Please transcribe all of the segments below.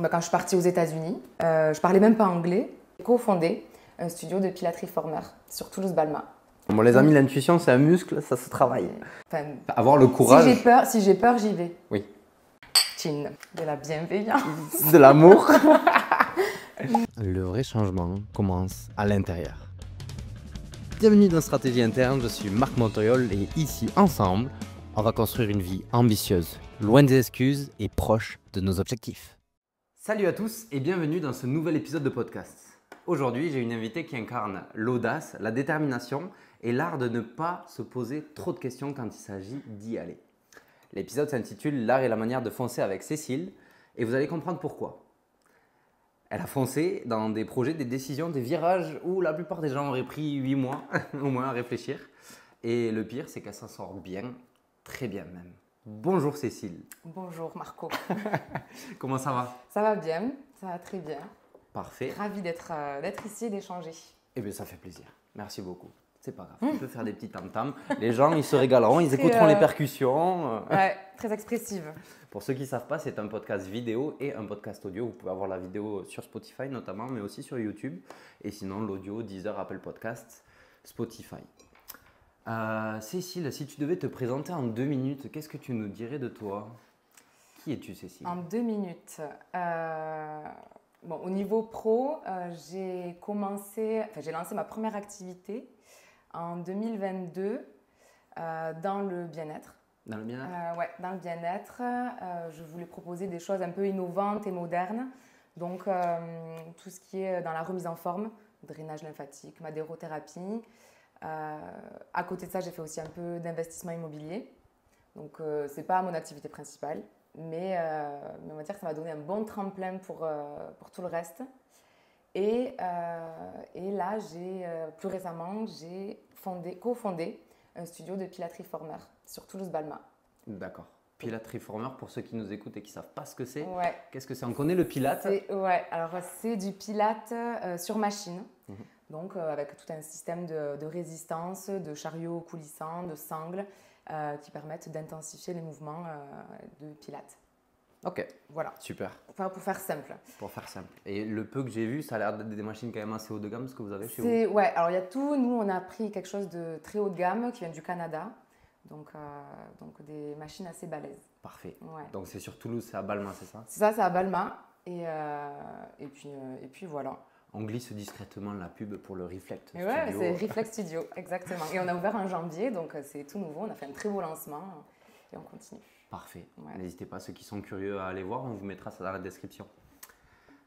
Quand je suis partie aux États-Unis, je parlais même pas anglais. J'ai cofondé un studio de Pilates Reformer sur Toulouse-Balma. Bon, les amis, l'intuition, c'est un muscle, ça se travaille. Enfin, avoir le courage. Si j'ai peur, j'y vais. Oui. Chin, de la bienveillance. De l'amour. Le vrai changement commence à l'intérieur. Bienvenue dans Stratégie Interne, je suis Marc Montoriol et ici, ensemble, on va construire une vie ambitieuse, loin des excuses et proche de nos objectifs. Salut à tous et bienvenue dans ce nouvel épisode de podcast. Aujourd'hui, j'ai une invitée qui incarne l'audace, la détermination et l'art de ne pas se poser trop de questions quand il s'agit d'y aller. L'épisode s'intitule « L'art et la manière de foncer avec Cécile » et vous allez comprendre pourquoi. Elle a foncé dans des projets, des décisions, des virages où la plupart des gens auraient pris 8 mois au moins à réfléchir. Et le pire, c'est qu'elle s'en sort bien, très bien même. Bonjour Cécile. Bonjour Marco. Comment ça va? Ça va bien, ça va très bien. Parfait. Ravie d'être ici et d'échanger. Eh bien, ça fait plaisir. Merci beaucoup. C'est pas grave, on peut faire des petits tam-tams. Les gens, ils se régaleront, ils écouteront les percussions. Ouais, très expressive. Pour ceux qui ne savent pas, c'est un podcast vidéo et un podcast audio. Vous pouvez avoir la vidéo sur Spotify notamment, mais aussi sur YouTube. Et sinon, l'audio, Deezer, Apple Podcasts, Spotify. Cécile, si tu devais te présenter en 2 minutes, qu'est-ce que tu nous dirais de toi? Qui es-tu, Cécile? En 2 minutes. Au niveau pro, j'ai lancé ma première activité en 2022 dans le bien-être. Dans le bien-être? Ouais, dans le bien-être. Je voulais proposer des choses un peu innovantes et modernes. Donc, tout ce qui est dans la remise en forme, drainage lymphatique, madérothérapie. À côté de ça, j'ai fait aussi un peu d'investissement immobilier. Donc, ce n'est pas mon activité principale, mais on va dire que ça m'a donné un bon tremplin pour tout le reste. Et là, plus récemment, j'ai cofondé un studio de Pilates Reformer sur Toulouse-Balma. D'accord. Pilates Reformer, pour ceux qui nous écoutent et qui ne savent pas ce que c'est, ouais. Qu'est-ce que c'est? On connaît le Pilates? Alors c'est du Pilates sur machine, donc avec tout un système de résistance, de chariots coulissants, de sangles qui permettent d'intensifier les mouvements de Pilates. Ok, voilà. Super. Enfin, pour faire simple. Pour faire simple. Et le peu que j'ai vu, ça a l'air d'être des machines quand même assez haut de gamme, ce que vous avez chez vous? Ouais, alors il y a tout. Nous, on a pris quelque chose de très haut de gamme qui vient du Canada. Donc des machines assez balèzes. Parfait. Ouais. Donc c'est sur Toulouse, c'est à Balma, c'est ça? C'est ça, c'est à Balma. Et puis voilà. On glisse discrètement la pub pour le Reflect Studio. Ouais, c'est Reflect Studio, exactement. Et on a ouvert en janvier, donc c'est tout nouveau. On a fait un très beau lancement et on continue. Parfait. Ouais. N'hésitez pas, ceux qui sont curieux à aller voir, on vous mettra ça dans la description.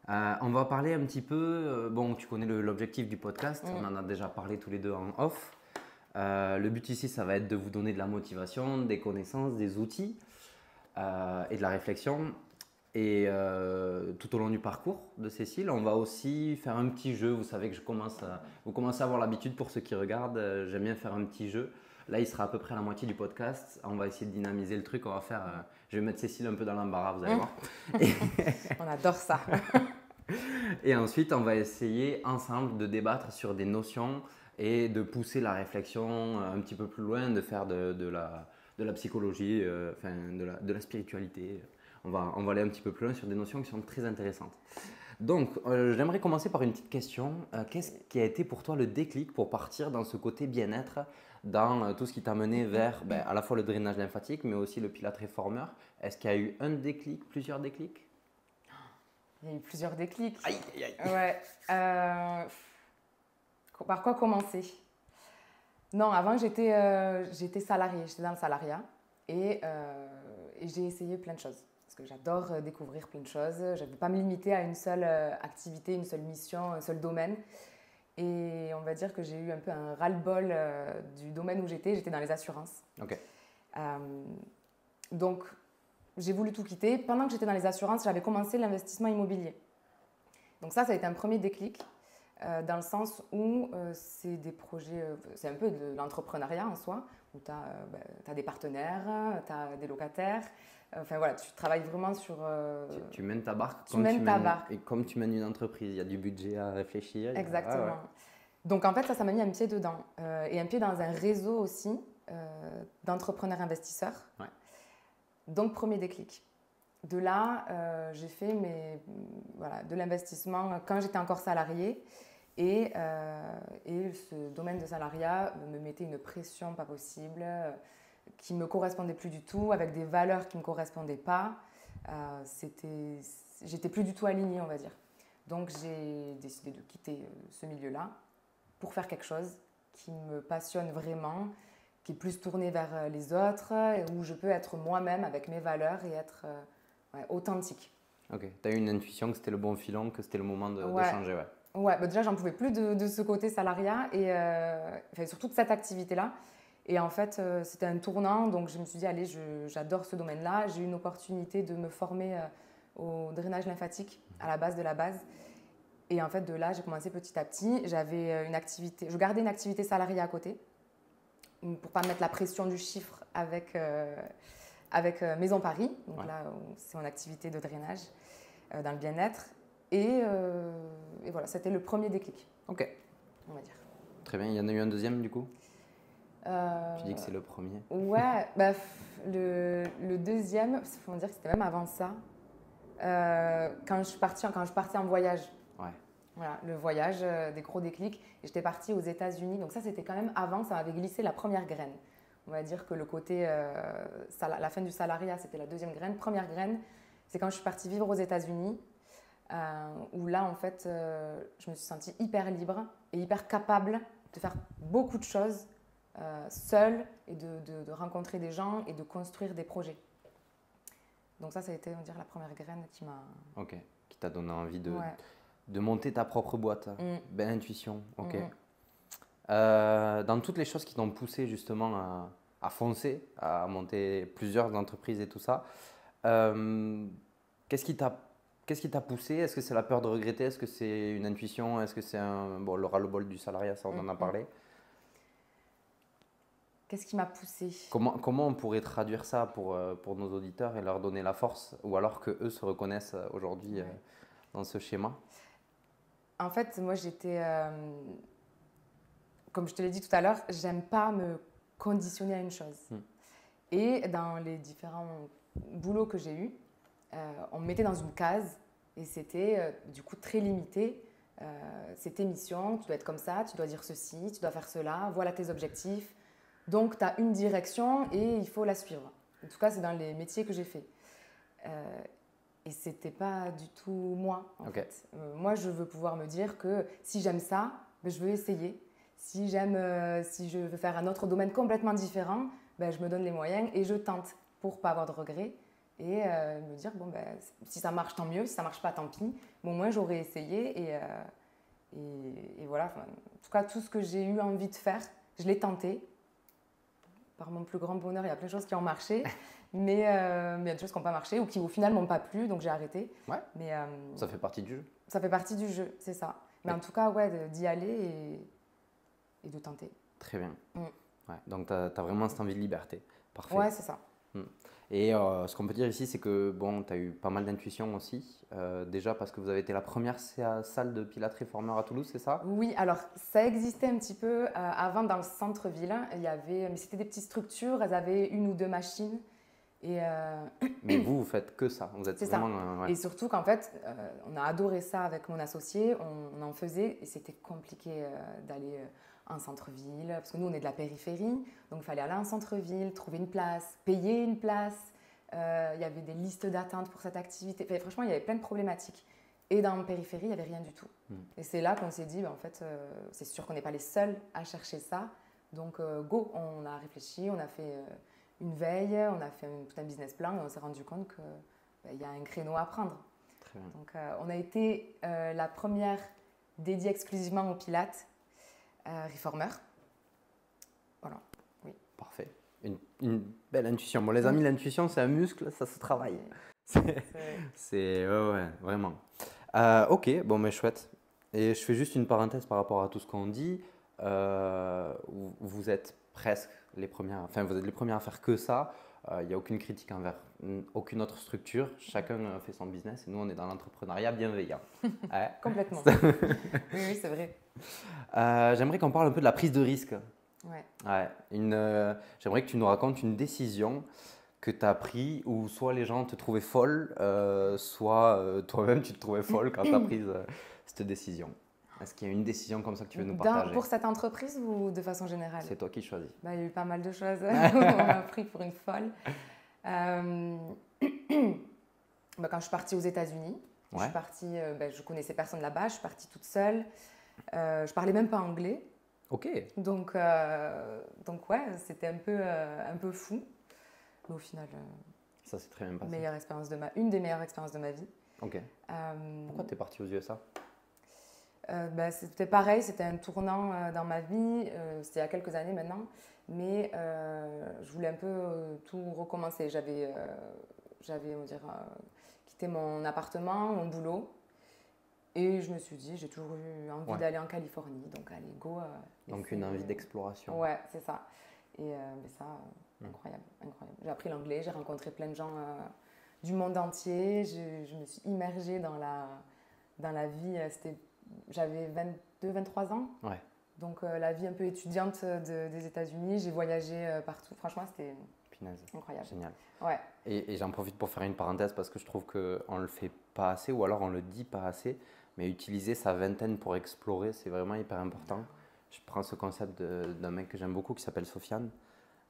On va parler un petit peu, tu connais l'objectif du podcast, on en a déjà parlé tous les deux en off. Le but ici, ça va être de vous donner de la motivation, des connaissances, des outils et de la réflexion. Et tout au long du parcours de Cécile, on va aussi faire un petit jeu. Vous savez que vous commencez à avoir l'habitude pour ceux qui regardent. J'aime bien faire un petit jeu. Là, il sera à peu près à la moitié du podcast. On va essayer de dynamiser le truc. Je vais mettre Cécile un peu dans l'embarras, vous allez voir. On adore ça. Et ensuite, on va essayer ensemble de débattre sur des notions et de pousser la réflexion un petit peu plus loin, de faire de la psychologie, de la spiritualité. On va aller un petit peu plus loin sur des notions qui sont très intéressantes. Donc, j'aimerais commencer par une petite question. Qu'est-ce qui a été pour toi le déclic pour partir dans ce côté bien-être, dans tout ce qui t'a mené vers à la fois le drainage lymphatique, mais aussi le Pilates Reformer? Est-ce qu'il y a eu un déclic, plusieurs déclics? Il y a eu plusieurs déclics. Aïe, aïe, aïe. Ouais. Par quoi commencer? Non, avant j'étais salariée, j'étais dans le salariat et j'ai essayé plein de choses. Parce que j'adore découvrir plein de choses. Je ne veux pas me limiter à une seule activité, une seule mission, un seul domaine. Et on va dire que j'ai eu un peu un ras-le-bol du domaine où j'étais. J'étais dans les assurances. Ok. Donc, j'ai voulu tout quitter. Pendant que j'étais dans les assurances, j'avais commencé l'investissement immobilier. Donc ça a été un premier déclic. Dans le sens où c'est des projets, c'est un peu de l'entrepreneuriat en soi, où tu as des partenaires, tu as des locataires. Enfin voilà, tu travailles vraiment sur… Tu mènes ta barque et comme tu mènes une entreprise. Il y a du budget à réfléchir. Exactement. Ouais. Donc en fait, ça m'a mis un pied dedans. Et un pied dans un réseau aussi d'entrepreneurs investisseurs. Ouais. Donc premier déclic. De là, j'ai fait de l'investissement quand j'étais encore salariée. Et ce domaine de salariat me mettait une pression pas possible, qui ne me correspondait plus du tout, avec des valeurs qui ne me correspondaient pas. J'étais plus du tout alignée, on va dire. Donc j'ai décidé de quitter ce milieu-là pour faire quelque chose qui me passionne vraiment, qui est plus tourné vers les autres, et où je peux être moi-même avec mes valeurs et être authentique. Ok, tu as eu une intuition que c'était le bon filon, que c'était le moment de changer, ouais. Ouais, déjà, j'en pouvais plus de ce côté salariat et surtout de cette activité-là. Et en fait, c'était un tournant, donc je me suis dit, allez, j'adore ce domaine-là. J'ai eu une opportunité de me former au drainage lymphatique à la base de la base. Et en fait, de là, j'ai commencé petit à petit. Je gardais une activité salariée à côté pour ne pas mettre la pression du chiffre avec Maison Paris. Donc là, c'est mon activité de drainage dans le bien-être. Et voilà, c'était le premier déclic. Ok. On va dire. Très bien. Il y en a eu un deuxième du coup Tu dis que c'est le premier. Ouais, le deuxième, il faut dire que c'était même avant ça. Quand je partais en voyage. Ouais. Voilà, le voyage, des gros déclics. Et j'étais partie aux États-Unis. Donc ça, c'était quand même avant, ça m'avait glissé la première graine. On va dire que le côté, la fin du salariat, c'était la deuxième graine. Première graine, c'est quand je suis partie vivre aux États-Unis. Où là, en fait, je me suis sentie hyper libre et hyper capable de faire beaucoup de choses seule et de rencontrer des gens et de construire des projets. Donc ça a été, on va dire, la première graine qui m'a... Ok, qui t'a donné envie de monter ta propre boîte. Belle intuition, ok. Dans toutes les choses qui t'ont poussé justement à foncer, à monter plusieurs entreprises et tout ça, qu'est-ce qui t'a poussé? Est-ce que c'est la peur de regretter? Est-ce que c'est une intuition? Est-ce que c'est le ras-le-bol du salariat? Ça, on en a parlé. Qu'est-ce qui m'a poussé? Comment on pourrait traduire ça pour nos auditeurs et leur donner la force? Ou alors qu'eux se reconnaissent aujourd'hui dans ce schéma? En fait, moi, comme je te l'ai dit tout à l'heure, j'aime pas me conditionner à une chose. Et dans les différents boulots que j'ai eus, on me mettait dans une case et c'était du coup très limité. C'est tes missions, tu dois être comme ça, tu dois dire ceci, tu dois faire cela, voilà tes objectifs. Donc, tu as une direction et il faut la suivre. En tout cas, c'est dans les métiers que j'ai faits. Et ce n'était pas du tout moi, en fait. Moi, je veux pouvoir me dire que si j'aime ça, je veux essayer. Si je veux faire un autre domaine complètement différent, je me donne les moyens et je tente pour ne pas avoir de regrets. Et me dire, si ça marche, tant mieux. Si ça ne marche pas, tant pis. Mais au moins, j'aurais essayé. Et voilà. Enfin, en tout cas, tout ce que j'ai eu envie de faire, je l'ai tenté. Par mon plus grand bonheur, il y a plein de choses qui ont marché. Mais il y a des choses qui n'ont pas marché ou qui, au final, ne m'ont pas plu. Donc, j'ai arrêté. Ouais. Mais, ça fait partie du jeu. Ça fait partie du jeu, c'est ça. Mais en tout cas, d'y aller et de tenter. Très bien. Ouais, donc, tu as vraiment cette envie de liberté. Parfait. Ouais, c'est ça. Et ce qu'on peut dire ici, c'est que tu as eu pas mal d'intuition aussi. Déjà parce que vous avez été la première salle de Pilates Reformer à Toulouse, c'est ça? Oui, alors ça existait un petit peu avant dans le centre-ville. Mais c'était des petites structures, elles avaient 1 ou 2 machines. Mais vous faites que ça. Vous êtes c'est vraiment, ça. Et surtout qu'en fait, on a adoré ça avec mon associé. On en faisait et c'était compliqué d'aller en centre-ville. Parce que nous, on est de la périphérie. Donc, il fallait aller en centre-ville, trouver une place, payer une place. Il y avait des listes d'attente pour cette activité. Enfin, franchement, il y avait plein de problématiques. Et dans la périphérie, il n'y avait rien du tout. Et c'est là qu'on s'est dit, en fait, c'est sûr qu'on n'est pas les seuls à chercher ça. Donc, go, on a réfléchi, on a fait... une veille, on a fait tout un business plan et on s'est rendu compte qu'il y a un créneau à prendre. Très bien. Donc, on a été la première dédiée exclusivement aux Pilates Reformer. Voilà, oui. Parfait. Une belle intuition. Bon, les amis, l'intuition, c'est un muscle, ça se travaille. C'est ouais, vraiment. Ok, bon, mais chouette. Et je fais juste une parenthèse par rapport à tout ce qu'on dit. Vous êtes presque les premières, enfin vous êtes les premières à faire que ça. Il n'y a aucune critique envers aucune autre structure. Chacun fait son business et nous on est dans l'entrepreneuriat bienveillant. Complètement. Oui, c'est vrai. J'aimerais qu'on parle un peu de la prise de risque. Ouais. J'aimerais que tu nous racontes une décision que tu as appris où soit les gens te trouvaient folle, soit toi-même tu te trouvais folle quand tu as pris cette décision? Est-ce qu'il y a une décision comme ça que tu veux nous partager? Pour cette entreprise ou de façon générale? C'est toi qui choisis. Il y a eu pas mal de choses. On m'a pris pour une folle. Quand je suis partie aux États-Unis, je connaissais personne là-bas, je suis partie toute seule. Je parlais même pas anglais. Ok. Donc c'était un peu fou. Mais au final, ça s'est très bien passé. Une des meilleures expériences de ma vie. Ok. Pourquoi tu es partie aux USA? C'était pareil, c'était un tournant dans ma vie. C'était il y a quelques années maintenant. Mais je voulais un peu tout recommencer. J'avais quitté mon appartement, mon boulot. Et je me suis dit, j'ai toujours eu envie d'aller en Californie. Donc, allez, go. Donc, une envie d'exploration. Ouais, c'est ça. Et incroyable. J'ai appris l'anglais, j'ai rencontré plein de gens du monde entier. Je me suis immergée dans la vie. J'avais 23 ans. Ouais. Donc, la vie un peu étudiante des États-Unis. J'ai voyagé partout. Franchement, c'était incroyable. Génial. Ouais. Et j'en profite pour faire une parenthèse parce que je trouve qu'on ne le fait pas assez ou alors on le dit pas assez. Mais utiliser sa vingtaine pour explorer, c'est vraiment hyper important. Je prends ce concept d'un mec que j'aime beaucoup qui s'appelle Sofiane.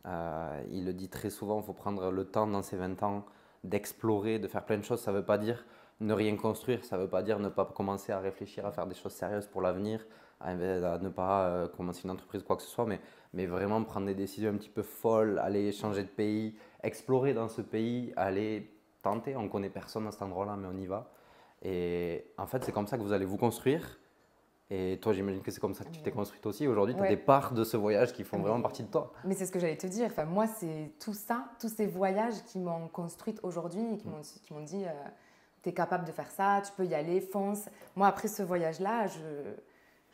Il le dit très souvent, il faut prendre le temps dans ses 20 ans d'explorer, de faire plein de choses. Ça ne veut pas dire ne rien construire, ça ne veut pas dire ne pas commencer à réfléchir, à faire des choses sérieuses pour l'avenir, à ne pas commencer une entreprise, quoi que ce soit, mais vraiment prendre des décisions un petit peu folles, aller changer de pays, explorer dans ce pays, aller tenter. On ne connaît personne à cet endroit-là, mais on y va. Et en fait, c'est comme ça que vous allez vous construire. Et toi, j'imagine que c'est comme ça que tu t'es construite aussi. Aujourd'hui, tu as des parts de ce voyage qui font vraiment partie de toi. Mais c'est ce que j'allais te dire. Enfin, moi, c'est tout ça, tous ces voyages qui m'ont construite aujourd'hui et qui m'ont dit tu es capable de faire ça, tu peux y aller, fonce. Moi, après ce voyage-là, je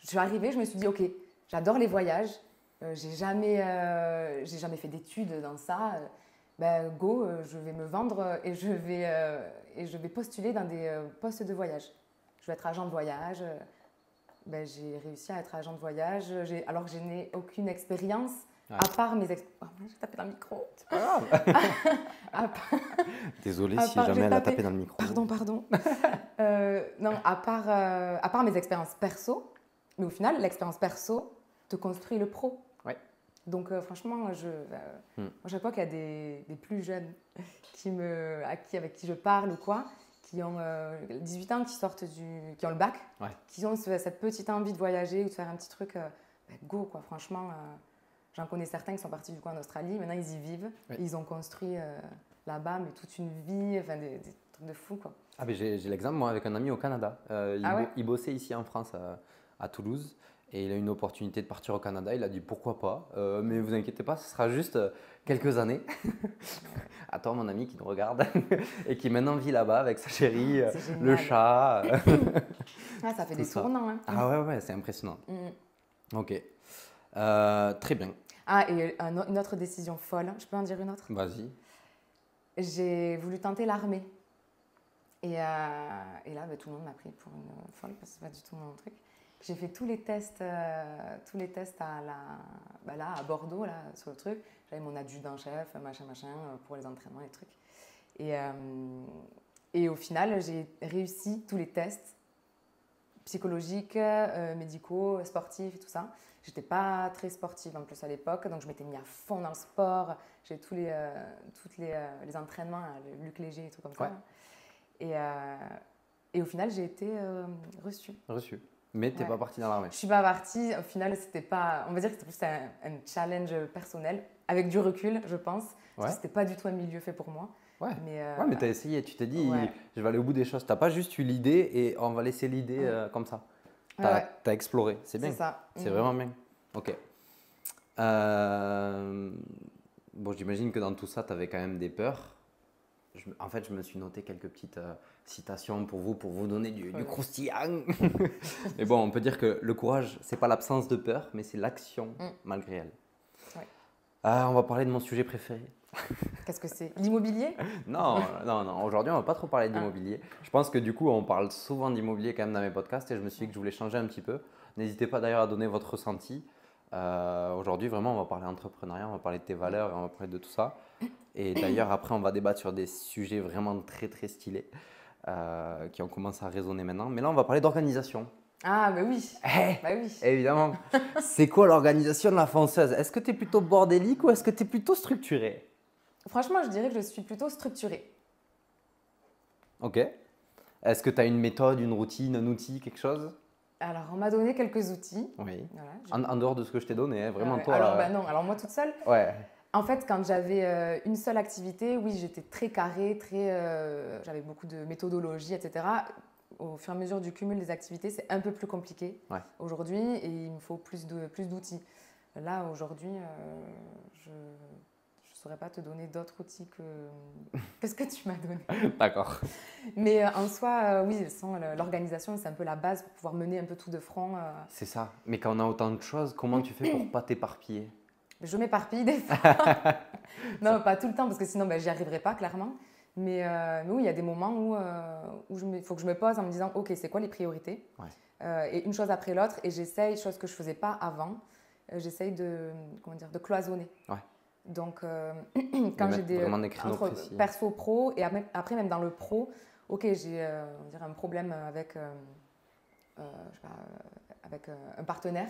suis arrivée, je me suis dit ok, j'adore les voyages. J'ai jamais fait d'études dans ça. Go, je vais me vendre et je vais postuler dans des postes de voyage. Je vais être agent de voyage. J'ai réussi à être agent de voyage alors que je n'ai aucune expérience, à part mes expériences. J'ai tapé dans le micro. C'est pas grave. Désolée si jamais elle a tapé dans le micro. Pardon. Non, à part mes expériences perso, mais au final, l'expérience perso te construit le pro. Ouais. Donc franchement, à chaque fois qu'il y a des plus jeunes avec qui je parle ou quoi, qui ont 18 ans, qui ont le bac, qui ont cette petite envie de voyager ou de faire un petit truc, go quoi. Franchement, j'en connais certains qui sont partis du coup en Australie, maintenant ils y vivent, ils ont construit là-bas mais toute une vie, enfin des trucs de fou quoi. Ah mais j'ai l'exemple moi avec un ami au Canada, il bossait ici en France à Toulouse. Et il a eu une opportunité de partir au Canada. Il a dit pourquoi pas, mais vous inquiétez pas, ce sera juste quelques années. À toi, mon ami qui nous regarde et qui maintenant vit là-bas avec sa chérie, le chat. Ça fait des tournants. Hein. Ah ouais, c'est impressionnant. Ok, très bien. Et une autre décision folle, je peux en dire une autre? Vas-y. J'ai voulu tenter l'armée. Et là, tout le monde m'a pris pour une folle parce que c'est pas du tout mon truc. J'ai fait tous les tests à Bordeaux, là, sur le truc. J'avais mon adjudant-chef, machin, pour les entraînements, les trucs. Et au final, j'ai réussi tous les tests psychologiques, médicaux, sportifs et tout ça. J'étais pas très sportive en plus à l'époque, donc je m'étais mis à fond dans le sport. J'ai tous les entraînements, le Luc Léger et tout comme ça. Et au final, j'ai été reçue. Mais tu n'es pas partie dans l'armée. Je ne suis pas partie. Au final, c'était pas. On va dire que c'était plus un challenge personnel, avec du recul, je pense. Parce que c'était pas du tout un milieu fait pour moi. Mais tu as essayé. Tu t'es dit, je vais aller au bout des choses. Tu n'as pas juste eu l'idée et on va laisser l'idée comme ça. Tu as exploré. C'est bien. C'est ça. C'est vraiment bien. Ok. Bon, j'imagine que dans tout ça, tu avais quand même des peurs. En fait, je me suis noté quelques petites citations pour vous donner du croustillant. Mais bon, on peut dire que le courage, c'est pas l'absence de peur, mais c'est l'action malgré elle. On va parler de mon sujet préféré. Qu'est-ce que c'est? L'immobilier? Non. Aujourd'hui, on va pas trop parler d'immobilier. Je pense que du coup, on parle souvent d'immobilier quand même dans mes podcasts et je me suis dit que je voulais changer un petit peu. N'hésitez pas d'ailleurs à donner votre ressenti. Aujourd'hui, vraiment, on va parler entrepreneuriat, on va parler de tes valeurs et on va parler de tout ça. Et d'ailleurs, après, on va débattre sur des sujets vraiment très, très stylés qui ont commencé à résonner maintenant. Mais là, on va parler d'organisation. Ah, bah oui. Bah oui. Évidemment. C'est quoi l'organisation de la fonceuse? Est-ce que tu es plutôt bordélique ou est-ce que tu es plutôt structuré? Franchement, je dirais que je suis plutôt structurée. Ok. Est-ce que tu as une méthode, une routine, un outil, quelque chose? Alors, on m'a donné quelques outils. Oui. Voilà, En dehors de ce que je t'ai donné, hein, vraiment toi. Alors, bah non, alors moi toute seule. Ouais. En fait, quand j'avais une seule activité, oui, j'étais très carrée, j'avais beaucoup de méthodologie, etc. Au fur et à mesure du cumul des activités, c'est un peu plus compliqué aujourd'hui et il me faut plus d'outils. Là, aujourd'hui, je ne saurais pas te donner d'autres outils que ce que tu m'as donné. D'accord. Mais en soi, oui, l'organisation, c'est un peu la base pour pouvoir mener un peu tout de front. C'est ça. Mais quand on a autant de choses, comment tu fais pour ne pas t'éparpiller? Je m'éparpille des fois. Non, pas tout le temps, parce que sinon, ben, j'y arriverai pas, clairement. Mais oui, il y a des moments où il faut que je me pose en me disant, OK, c'est quoi les priorités? Et une chose après l'autre, et j'essaye, chose que je ne faisais pas avant, j'essaye de cloisonner. Donc, quand j'ai des entre perso, pro, et après, même dans le pro, OK, j'ai on dirait un problème avec, je sais pas, avec un partenaire.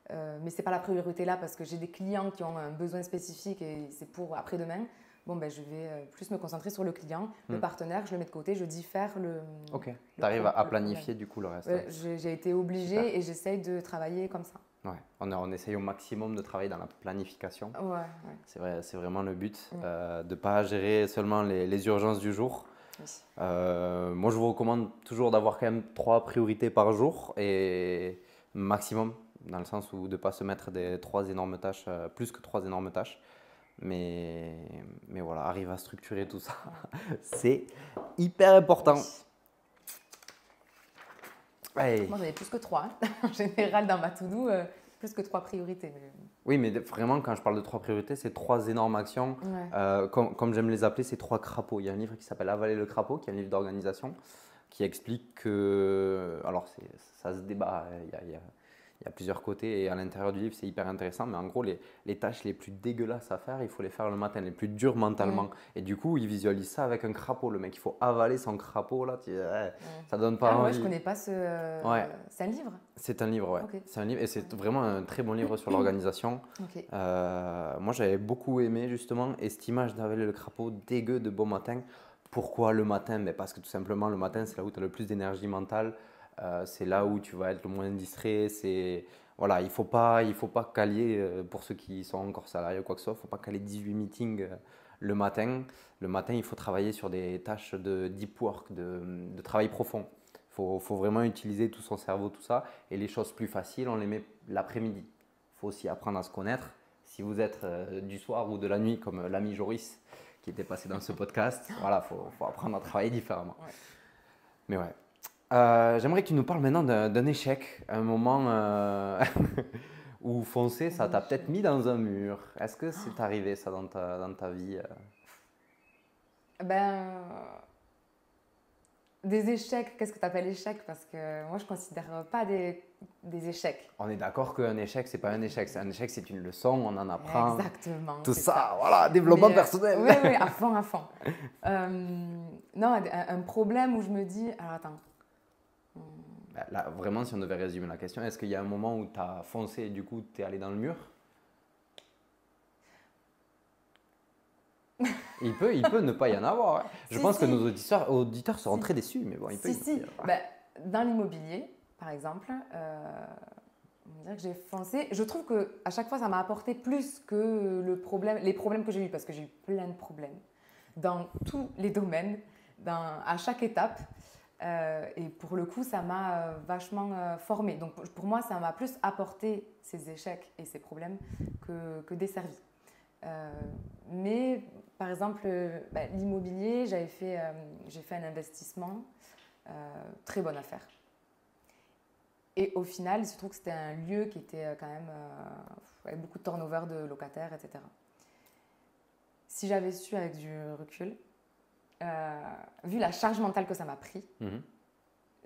Mais ce n'est pas la priorité là parce que j'ai des clients qui ont un besoin spécifique et c'est pour après-demain. Bon, ben, je vais plus me concentrer sur le client. Le partenaire, je le mets de côté, je diffère le. Ok, tu arrives à planifier du coup le reste. J'ai été obligée. Super. Et j'essaye de travailler comme ça. Ouais, on essaye au maximum de travailler dans la planification. Ouais. C'est vraiment le but, de ne pas gérer seulement les urgences du jour. Oui. Moi, je vous recommande toujours d'avoir quand même 3 priorités par jour et maximum, dans le sens où de ne pas se mettre des 3 énormes tâches, plus que 3 énormes tâches. Mais voilà, arrive à structurer tout ça. C'est hyper important. Ouais. Moi, j'en ai plus que 3. Hein. En général, dans ma to-do, plus que 3 priorités. Mais... Oui, mais vraiment, quand je parle de 3 priorités, c'est 3 énormes actions. Comme j'aime les appeler, c'est 3 crapauds. Il y a un livre qui s'appelle Avaler le crapaud, qui est un livre d'organisation, qui explique que… Alors, ça se débat. Il y a plusieurs côtés et à l'intérieur du livre, c'est hyper intéressant. Mais en gros, les tâches les plus dégueulasses à faire, il faut les faire le matin, les plus dures mentalement. Et du coup, il visualise ça avec un crapaud. Le mec, il faut avaler son crapaud. Là, ça donne pas envie. Ouais, je ne connais pas ce… C'est un livre? C'est un livre, ouais. Okay. C'est un livre et c'est vraiment un très bon livre sur l'organisation. Okay. Moi, j'avais beaucoup aimé justement et cette image d'avaler le crapaud dégueu de beau matin. Pourquoi le matin? Mais parce que tout simplement, le matin, c'est là où tu as le plus d'énergie mentale. C'est là où tu vas être le moins distrait. Voilà, il faut pas caler, pour ceux qui sont encore salariés ou quoi que ce soit, il ne faut pas caler 18 meetings le matin. Le matin, il faut travailler sur des tâches de deep work, de travail profond. Il faut vraiment utiliser tout son cerveau, tout ça. Et les choses plus faciles, on les met l'après-midi. Il faut aussi apprendre à se connaître. Si vous êtes du soir ou de la nuit, comme l'ami Joris qui était passé dans ce podcast, voilà, faut apprendre à travailler différemment. Ouais. Mais ouais. J'aimerais que tu nous parles maintenant d'un échec, un moment où foncer, ça t'a peut-être mis dans un mur. Est-ce que c'est arrivé ça dans ta vie? Des échecs, qu'est-ce que tu appelles échec? Parce que moi, je ne considère pas des échecs. On est d'accord qu'un échec, ce n'est pas un échec. Un échec, c'est une leçon, on en apprend. Exactement. Tout ça, voilà, développement personnel. Oui, à fond, à fond. Non, un problème où je me dis, alors attends. Là, vraiment, si on devait résumer la question, est-ce qu'il y a un moment où tu as foncé et du coup, tu es allé dans le mur? Il peut ne pas y en avoir. Hein. Je pense que nos auditeurs seront très déçus, mais bon, il peut. Dans l'immobilier, par exemple, on dirait que j'ai foncé. Je trouve qu'à chaque fois, ça m'a apporté plus que les problèmes que j'ai eus, parce que j'ai eu plein de problèmes dans tous les domaines, à chaque étape. Et pour le coup, ça m'a vachement formée. Donc pour moi, ça m'a plus apporté ces échecs et ces problèmes que desservi. Mais par exemple, l'immobilier, j'ai fait un investissement, très bonne affaire. Et au final, il se trouve que c'était un lieu qui était quand même avec beaucoup de turnover de locataires, etc. Si j'avais su avec du recul, vu la charge mentale que ça m'a pris,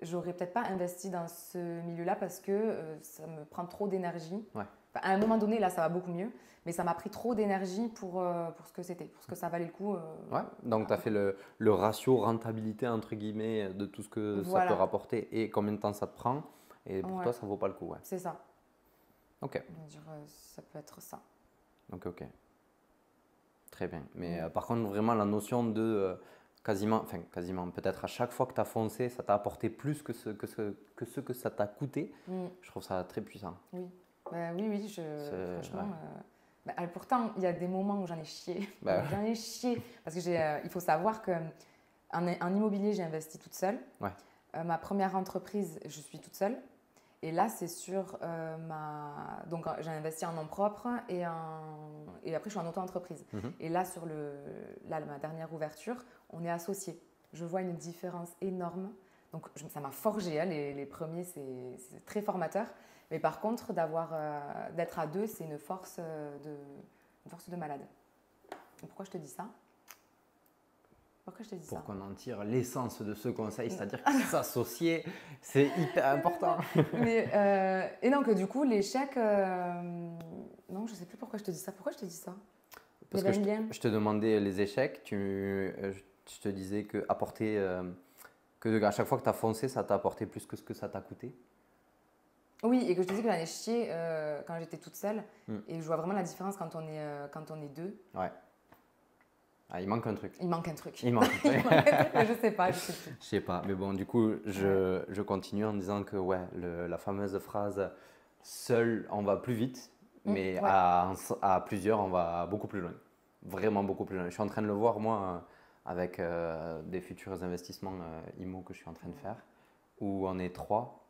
j'aurais peut-être pas investi dans ce milieu-là parce que ça me prend trop d'énergie. À un moment donné, là, ça va beaucoup mieux. Mais ça m'a pris trop d'énergie pour ce que c'était, pour ce que ça valait le coup. Ouais, donc tu as fait le ratio rentabilité, entre guillemets, de tout ce que ça peut rapporter et combien de temps ça te prend. Et pour toi, ça ne vaut pas le coup. Ouais. C'est ça. Ok. On va dire, ça peut être ça. Ok. Très bien. Mais par contre, vraiment, la notion de quasiment, peut-être à chaque fois que tu as foncé, ça t'a apporté plus que ce que ça t'a coûté. Je trouve ça très puissant. Oui, oui, franchement. Pourtant, il y a des moments où j'en ai chié. J'en ai chié. Parce que il faut savoir qu'en immobilier, j'ai investi toute seule. Ouais. Ma première entreprise, je suis toute seule. Et là, c'est sur Donc, j'ai investi en nom propre et après, je suis en auto-entreprise. Et là, sur ma dernière ouverture, on est associés. Je vois une différence énorme. Donc, ça m'a forgé. Hein, les premiers, c'est très formateur. Mais par contre, d'être à deux, c'est une force de malade. Et pourquoi je te dis ça? Pour qu'on en tire l'essence de ce conseil, c'est-à-dire que s'associer, c'est hyper important. Et donc, du coup, l'échec… Non, je ne sais plus pourquoi je te dis ça. Pourquoi je te dis ça? Parce que je te demandais les échecs, je te disais que à chaque fois que tu as foncé, ça t'a apporté plus que ce que ça t'a coûté. Oui, et que je te dis que j'en ai chié quand j'étais toute seule. Et je vois vraiment la différence quand on est deux. Ouais. Ah, il manque un truc. Il manque un truc. Mais je sais pas, je sais plus. Je sais pas, mais bon, du coup, je continue en disant que la fameuse phrase « seul, on va plus vite », mais à plusieurs, on va beaucoup plus loin. Vraiment beaucoup plus loin. Je suis en train de le voir, moi, avec des futurs investissements IMO que je suis en train de faire, où on est 3,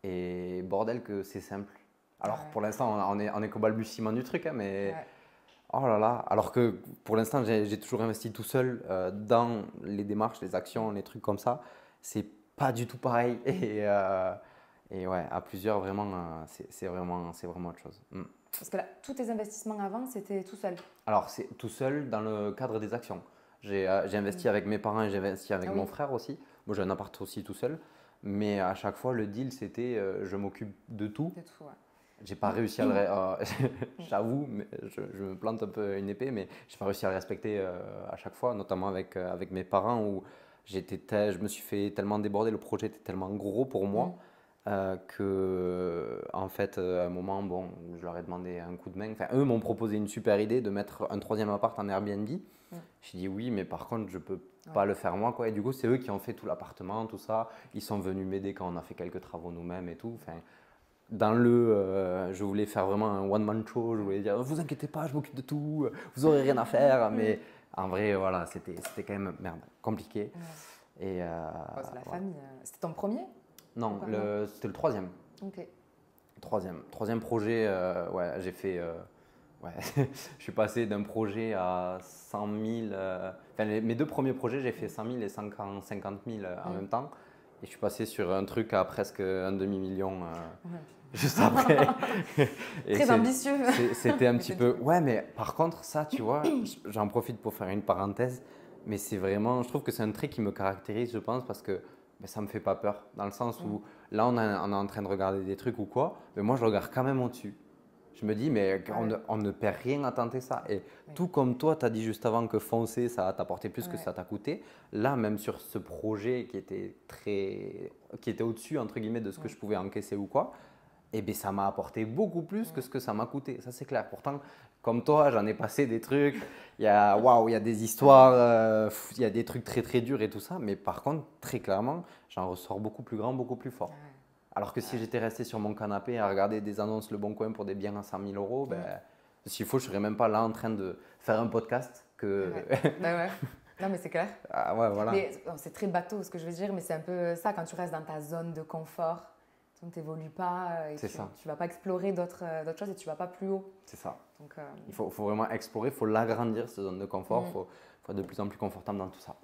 et bordel que c'est simple. Alors, pour l'instant, on est qu'au balbutiement du truc, hein, mais… Oh là là, alors que pour l'instant, j'ai toujours investi tout seul dans les démarches, les actions, les trucs comme ça. C'est pas du tout pareil. Et ouais, à plusieurs, vraiment, c'est vraiment autre chose. Parce que là, tous tes investissements avant, c'était tout seul? Alors, c'est tout seul dans le cadre des actions. J'ai investi avec mes parents et j'ai investi avec mon frère aussi. Moi, j'ai un appart aussi tout seul. Mais à chaque fois, le deal, c'était je m'occupe de tout. De tout, ouais. J'ai pas réussi à j'avoue, mais je me plante un peu une épée, mais j'ai pas réussi à le respecter à chaque fois, notamment avec mes parents où je me suis fait tellement déborder, le projet était tellement gros pour moi que en fait à un moment, bon, je leur ai demandé un coup de main. Enfin, eux m'ont proposé une super idée de mettre un 3e appart en Airbnb. J'ai dit oui, mais par contre je peux pas le faire moi, quoi. Et du coup, c'est eux qui ont fait tout l'appartement, tout ça. Ils sont venus m'aider quand on a fait quelques travaux nous-mêmes et tout. Enfin, je voulais faire vraiment un one-man show, je voulais dire « vous inquiétez pas, je m'occupe de tout, vous aurez rien à faire ». Mais en vrai, voilà, c'était quand même compliqué. Et, c'est la famille. C'était ton premier? Non, c'était le 3e. Ok. 3e projet, j'ai fait… je suis passé d'un projet à 100 000. Mes 2 premiers projets, j'ai fait 100 000 et 50 000 en même temps. Et je suis passé sur un truc à presque un demi-million juste après. Très ambitieux. C'était un petit peu… Ouais, mais par contre, ça, tu vois, j'en profite pour faire une parenthèse. Mais c'est vraiment… Je trouve que c'est un trait qui me caractérise, je pense, parce que ça ne me fait pas peur. Dans le sens où là, on est en train de regarder des trucs ou quoi. Mais moi, je regarde quand même au-dessus. Je me dis, mais on ne perd rien à tenter ça. Et tout comme toi, tu as dit juste avant que foncer, ça va t'apporter plus que ça t'a coûté. Là, même sur ce projet qui était au-dessus, entre guillemets, de ce que je pouvais encaisser ou quoi, eh bien, ça m'a apporté beaucoup plus que ce que ça m'a coûté. Ça, c'est clair. Pourtant, comme toi, j'en ai passé des trucs. Il y a des histoires, il y a des trucs très, très durs et tout ça. Mais par contre, très clairement, j'en ressors beaucoup plus grand, beaucoup plus fort. Alors que si j'étais resté sur mon canapé à regarder des annonces Le Bon Coin pour des biens à 100 000 €, s'il faut, je ne serais même pas là en train de faire un podcast. Non, mais c'est clair. Voilà. Mais c'est très bateau ce que je veux dire, mais c'est un peu ça quand tu restes dans ta zone de confort. Tu n'évolues pas et tu ne vas pas explorer d'autres choses et tu ne vas pas plus haut. C'est ça. Donc, il faut vraiment explorer, il faut l'agrandir, cette zone de confort. Il faut être de plus en plus confortable dans tout ça.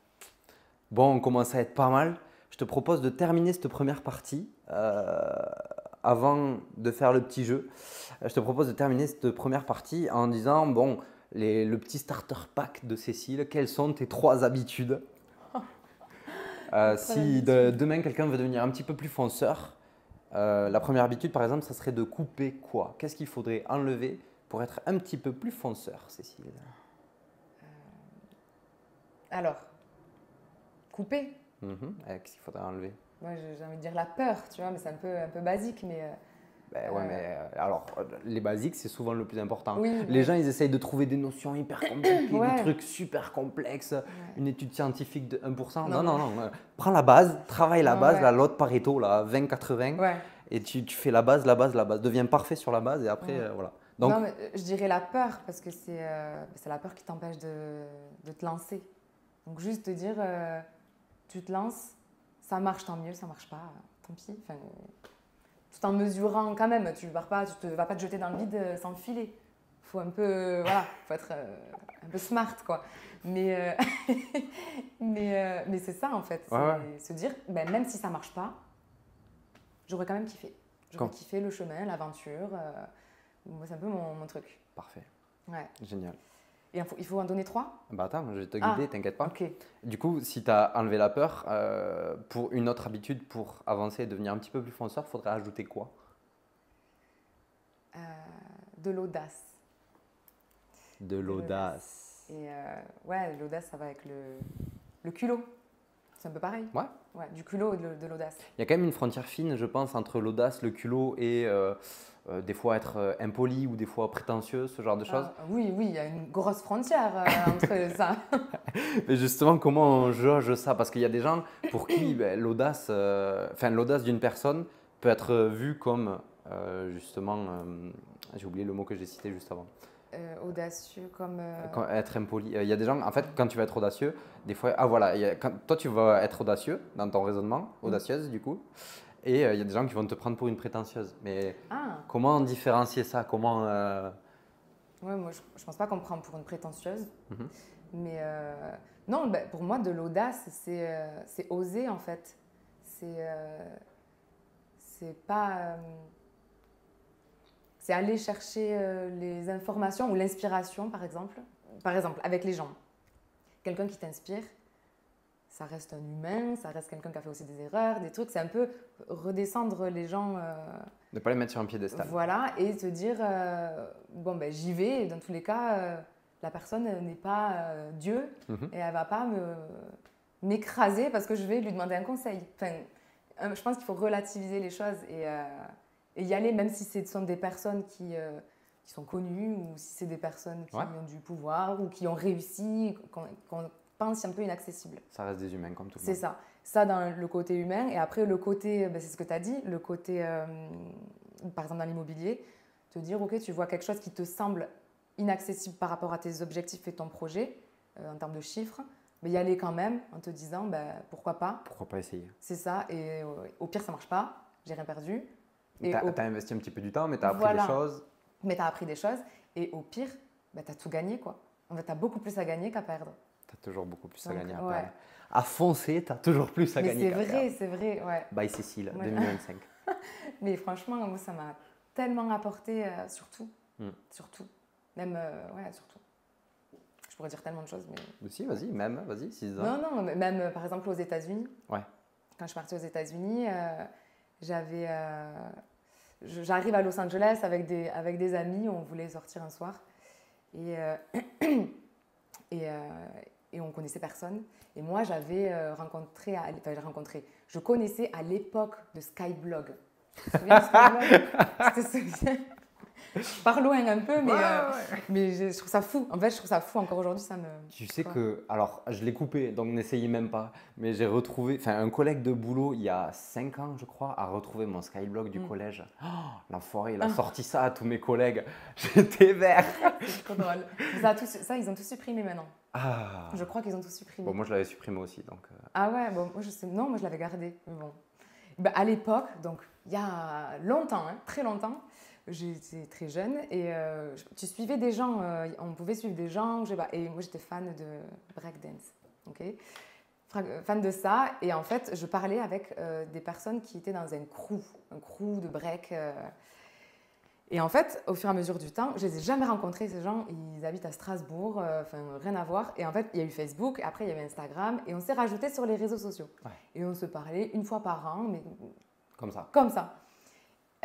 Bon, on commence à être pas mal. Je te propose de terminer cette première partie avant de faire le petit jeu. Je te propose de terminer cette première partie en disant, bon, le petit starter pack de Cécile, quelles sont tes 3 habitudes si demain quelqu'un veut devenir un petit peu plus fonceur, La première habitude, par exemple, ça serait de couper quoi? Qu'est-ce qu'il faudrait enlever pour être un petit peu plus fonceur, Cécile? Alors, couper. Qu'est-ce qu'il faudrait enlever? Moi, j'ai envie de dire la peur, tu vois, mais c'est un peu basique. Mais, Ben ouais, mais alors, les basiques, c'est souvent le plus important. oui, Les oui. gens, ils essayent de trouver des notions hyper compliquées, Ouais. des trucs super complexes, Ouais. une étude scientifique de 1%. Non, Non. Prends la base, travaille la Non, base, ouais. la l'autre Pareto, là, 20-80, Ouais. et tu fais la base. Deviens parfait sur la base, et après, Ouais. voilà. Donc, Non, mais je dirais la peur, parce que c'est la peur qui t'empêche de te lancer. Donc, juste te dire, tu te lances, ça marche, tant mieux, ça marche pas, tant pis. Enfin, tout en mesurant quand même, tu ne vas pas te jeter dans le vide sans le filet. Il faut un peu, voilà, faut être un peu smart, quoi. Mais, mais c'est ça, en fait. Ouais. Se dire, ben, même si ça marche pas, j'aurais quand même kiffé. J'aurais kiffé le chemin, l'aventure. Moi, c'est un peu mon truc. parfait, Ouais. génial. Et il faut en donner 3? Bah attends, je vais te guider, Ah, t'inquiète pas. ok. Du coup, si tu as enlevé la peur, pour une autre habitude, pour avancer et devenir un petit peu plus fonceur, il faudrait ajouter quoi? De l'audace. De l'audace. Et ouais, l'audace, ça va avec le culot. C'est un peu pareil. Ouais. Ouais, du culot et de l'audace. Il y a quand même une frontière fine, je pense, entre l'audace, le culot et des fois être impoli ou des fois prétentieux, ce genre de choses. Oui, il y a une grosse frontière entre ça. Mais justement, comment on jauge ça? Parce qu'il y a des gens pour qui l'audace d'une personne peut être vue comme justement, j'ai oublié le mot que j'ai cité juste avant. Audacieux comme… Être impoli. Il y a des gens, en fait, quand tu vas être audacieux, des fois, toi tu vas être audacieux dans ton raisonnement, audacieuse du coup, et il y a des gens qui vont te prendre pour une prétentieuse. Mais comment différencier ça? Comment Ouais, moi je pense pas qu'on me prend pour une prétentieuse, mais non, ben, pour moi de l'audace c'est oser en fait. C'est pas… c'est aller chercher les informations ou l'inspiration, par exemple. Par exemple, avec les gens. Quelqu'un qui t'inspire, ça reste un humain, ça reste quelqu'un qui a fait aussi des erreurs, des trucs. C'est un peu redescendre les gens. Ne pas les mettre sur un piédestal. Voilà, et te dire, bon, ben, j'y vais. Et dans tous les cas, la personne n'est pas Dieu et elle ne va pas m'écraser parce que je vais lui demander un conseil. Enfin, je pense qu'il faut relativiser les choses et y aller, même si ce sont des personnes qui sont connues ou si c'est des personnes qui ont du pouvoir ou qui ont réussi, qu'on pense un peu inaccessible. Ça reste des humains comme tout le monde. C'est ça. Ça dans le côté humain. Et après, le côté, c'est ce que tu as dit, le côté, par exemple dans l'immobilier, te dire, ok, tu vois quelque chose qui te semble inaccessible par rapport à tes objectifs et ton projet, en termes de chiffres, mais y aller quand même en te disant, pourquoi pas. Pourquoi pas essayer? C'est ça. Et au pire, ça marche pas. J'ai rien perdu. Tu as investi un petit peu du temps, mais tu as appris des choses. Mais tu as appris des choses. Et au pire, tu as tout gagné, quoi. En fait, tu as beaucoup plus à gagner qu'à perdre. Tu as toujours beaucoup plus à gagner à perdre. À foncer, tu as toujours plus à gagner qu'à perdre. C'est vrai, ouais. Bye Cécile, 2025. Mais franchement, moi, ça m'a tellement apporté, surtout. Surtout. Même, surtout. Je pourrais dire tellement de choses, mais… Si, vas-y, vas-y, 6 ans. Non, même, par exemple, aux États-Unis. Ouais. Quand je suis partie aux États-Unis, j'arrive à Los Angeles avec des amis, on voulait sortir un soir et on connaissait personne. Et moi, je connaissais à l'époque de Skyblog. Tu te souviens de Skyblog? Je pars loin un peu, mais je trouve ça fou. En fait, je trouve ça fou encore aujourd'hui. Tu sais que, alors, je l'ai coupé, donc n'essayez même pas. Mais j'ai retrouvé, un collègue de boulot, il y a 5 ans, je crois, a retrouvé mon Skyblog du collège. Oh, l'enfoiré, il a sorti ça à tous mes collègues. J'étais vert. C'est trop drôle. Ça, ils ont tout supprimé maintenant. Ah. Je crois qu'ils ont tout supprimé. Bon, moi, je l'avais supprimé aussi. Donc, Ah ouais, bon, moi, moi, je l'avais gardé. Mais bon. À l'époque, donc, il y a longtemps, très longtemps, j'étais très jeune et tu suivais des gens, on pouvait suivre des gens, et moi j'étais fan de breakdance, fan de ça, et en fait je parlais avec des personnes qui étaient dans un crew de break, et en fait au fur et à mesure du temps, je les ai jamais rencontrés ces gens, ils habitent à Strasbourg, rien à voir, et en fait il y a eu Facebook, après il y avait Instagram, et on s'est rajoutés sur les réseaux sociaux, et on se parlait une fois par an, mais comme ça.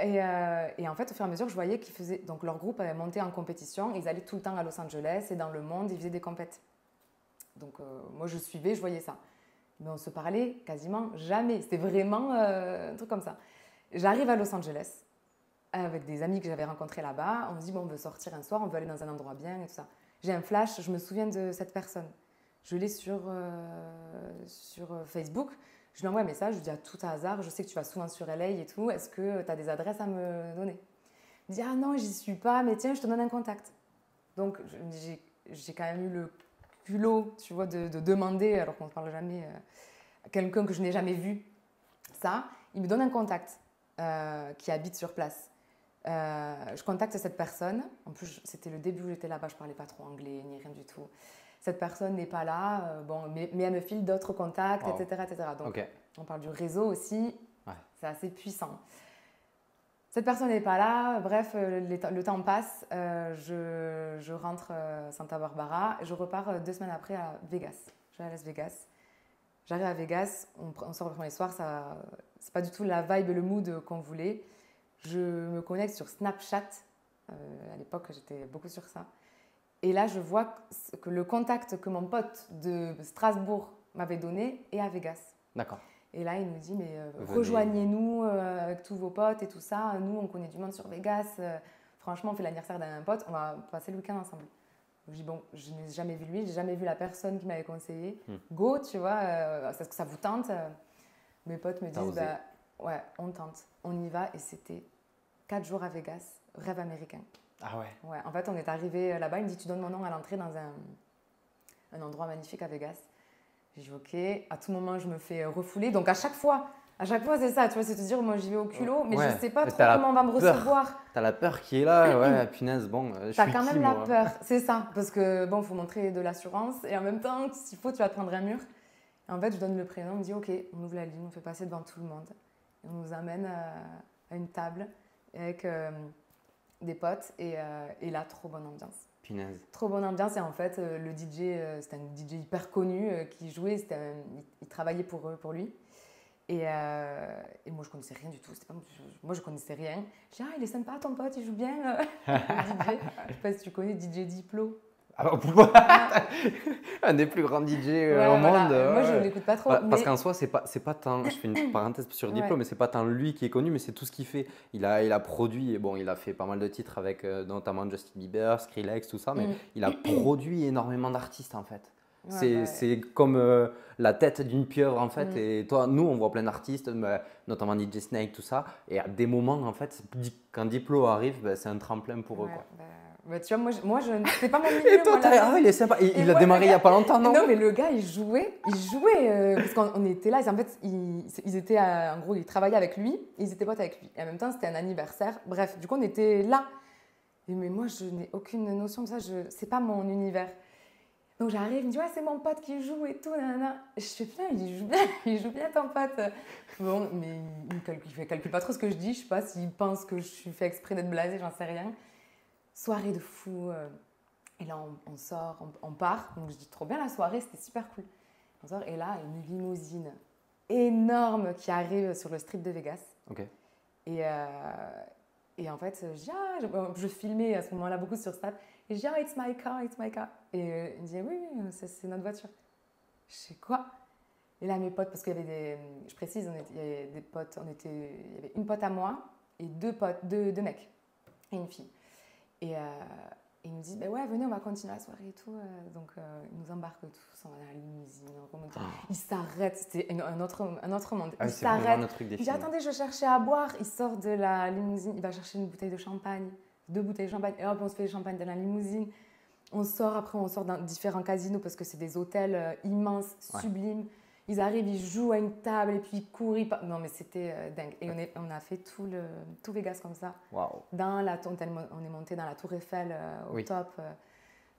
Et en fait, au fur et à mesure, je voyais qu'ils faisaient... Donc, leur groupe avait monté en compétition. Ils allaient tout le temps à Los Angeles et dans le monde, ils faisaient des compètes. Donc, moi, je suivais, je voyais ça. Mais on se parlait quasiment jamais. C'était vraiment un truc comme ça. J'arrive à Los Angeles avec des amis que j'avais rencontrés là-bas. On se dit, bon, on veut sortir un soir, on veut aller dans un endroit bien et tout ça. J'ai un flash, je me souviens de cette personne. Je l'ai sur Facebook. Je lui envoie un message, je lui dis à tout hasard, je sais que tu vas souvent sur LA et tout, est-ce que tu as des adresses à me donner? Il me dit, ah non, j'y suis pas, mais tiens, je te donne un contact. Donc, j'ai quand même eu le culot, tu vois, de demander, alors qu'on ne parle jamais, à quelqu'un que je n'ai jamais vu, ça. Il me donne un contact qui habite sur place. Je contacte cette personne. En plus, c'était le début où j'étais là-bas, je ne parlais pas trop anglais, ni rien du tout. Cette personne n'est pas là, bon, mais elle me file d'autres contacts, Wow. etc., etc. Donc, on parle du réseau aussi, c'est assez puissant. Cette personne n'est pas là, bref, le temps passe, je rentre à Santa Barbara, je repars 2 semaines après à Vegas. Je vais à Las Vegas. J'arrive à Vegas, on sort le premier soir, c'est pas du tout la vibe, le mood qu'on voulait. Je me connecte sur Snapchat, à l'époque j'étais beaucoup sur ça. Et là, je vois que le contact que mon pote de Strasbourg m'avait donné est à Vegas. D'accord. Et là, il nous dit, mais rejoignez-nous avec tous vos potes et tout ça. Nous, on connaît du monde sur Vegas. Franchement, on fait l'anniversaire d'un pote. On va passer le week-end ensemble. Donc, je dis, bon, je n'ai jamais vu lui. Je n'ai jamais vu la personne qui m'avait conseillé. Go, tu vois, est-ce que ça vous tente? Mes potes me disent, bah, ouais, on tente. On y va. Et c'était 4 jours à Vegas. Rêve américain. Ah ouais. Ouais, en fait, on est arrivé là-bas. Il me dit, tu donnes mon nom à l'entrée dans un endroit magnifique à Vegas. J'ai dit, ok. À tout moment, je me fais refouler. Donc, à chaque fois, c'est ça. Tu vois, c'est te dire, moi, j'y vais au culot, mais je ne sais pas trop comment on va me recevoir. T'as la peur qui est là. Ouais, punaise, bon, je suis T'as quand même la peur. C'est ça. Parce que, bon, il faut montrer de l'assurance. Et en même temps, s'il faut, tu vas te prendre un mur. Et en fait, je donne le prénom. On me dit, ok, on ouvre la ligne, on fait passer devant tout le monde. Et on nous amène à une table avec des potes et là, trop bonne ambiance. Punaise. Trop bonne ambiance et en fait, le DJ, c'était un DJ hyper connu qui jouait, il travaillait pour lui. Et moi, je connaissais rien du tout. Moi, je connaissais rien. Je dis, ah, il est sympa ton pote, il joue bien. Le DJ. Je sais pas si tu connais DJ Diplo. Un des plus grands DJ Voilà. au monde. Moi, je ne l'écoute pas trop. Parce qu'en soi, c'est pas tant. Je fais une parenthèse sur Diplo, mais c'est pas tant lui qui est connu, mais c'est tout ce qu'il fait. Il a produit, et bon, il a fait pas mal de titres avec notamment Justin Bieber, Skrillex, tout ça, mais il a produit énormément d'artistes en fait. C'est comme la tête d'une pieuvre en fait. Et toi, nous, on voit plein d'artistes, notamment DJ Snake, tout ça. Et à des moments, en fait, quand Diplo arrive, c'est un tremplin pour eux. Quoi. Bah, tu vois, moi c'est pas mon milieu. Et toi, il est sympa. Il a démarré il n'y a pas longtemps, non? Non, mais le gars, il jouait parce qu'on était là. En fait, ils étaient, en gros, ils travaillaient avec lui, ils étaient potes avec lui. Et en même temps, c'était un anniversaire. Bref, du coup, on était là. Mais moi, je n'ai aucune notion de ça. C'est pas mon univers. Donc, j'arrive, il me dit, ouais, c'est mon pote qui joue et tout. Nanana. Je fais, putain, il joue bien ton pote. Bon, mais il calcule pas trop ce que je dis. Je sais pas s'il pense que je fais exprès d'être blasé, j'en sais rien. Soirée de fou. Et là, on sort, on part. Donc, je dis trop bien la soirée, c'était super cool. On sort et là, une limousine énorme qui arrive sur le strip de Vegas. Ok. Et en fait, je filmais à ce moment-là beaucoup sur Snap. Et je dis, it's my car, it's my car. Et il me dit, oui, c'est notre voiture. Je sais quoi? Et là, mes potes, parce qu'il y avait je précise, il y avait des potes, il y avait une pote à moi et deux mecs et une fille. Et il me dit, bah ouais, venez, on va continuer la soirée et tout. Donc, il nous embarque tous, on va dans la limousine. Il s'arrête, c'était un autre monde. Ah, il s'arrête. Il dit, attendez, je cherchais à boire. Il sort de la limousine, il va chercher une bouteille de champagne, 2 bouteilles de champagne. Et hop, on se fait le champagne dans la limousine. On sort dans différents casinos parce que c'est des hôtels immenses, sublimes. Ils arrivent, ils jouent à une table et puis ils courent. Non, mais c'était dingue. Et on a fait tout Vegas comme ça. Wow. On est monté dans la Tour Eiffel au top.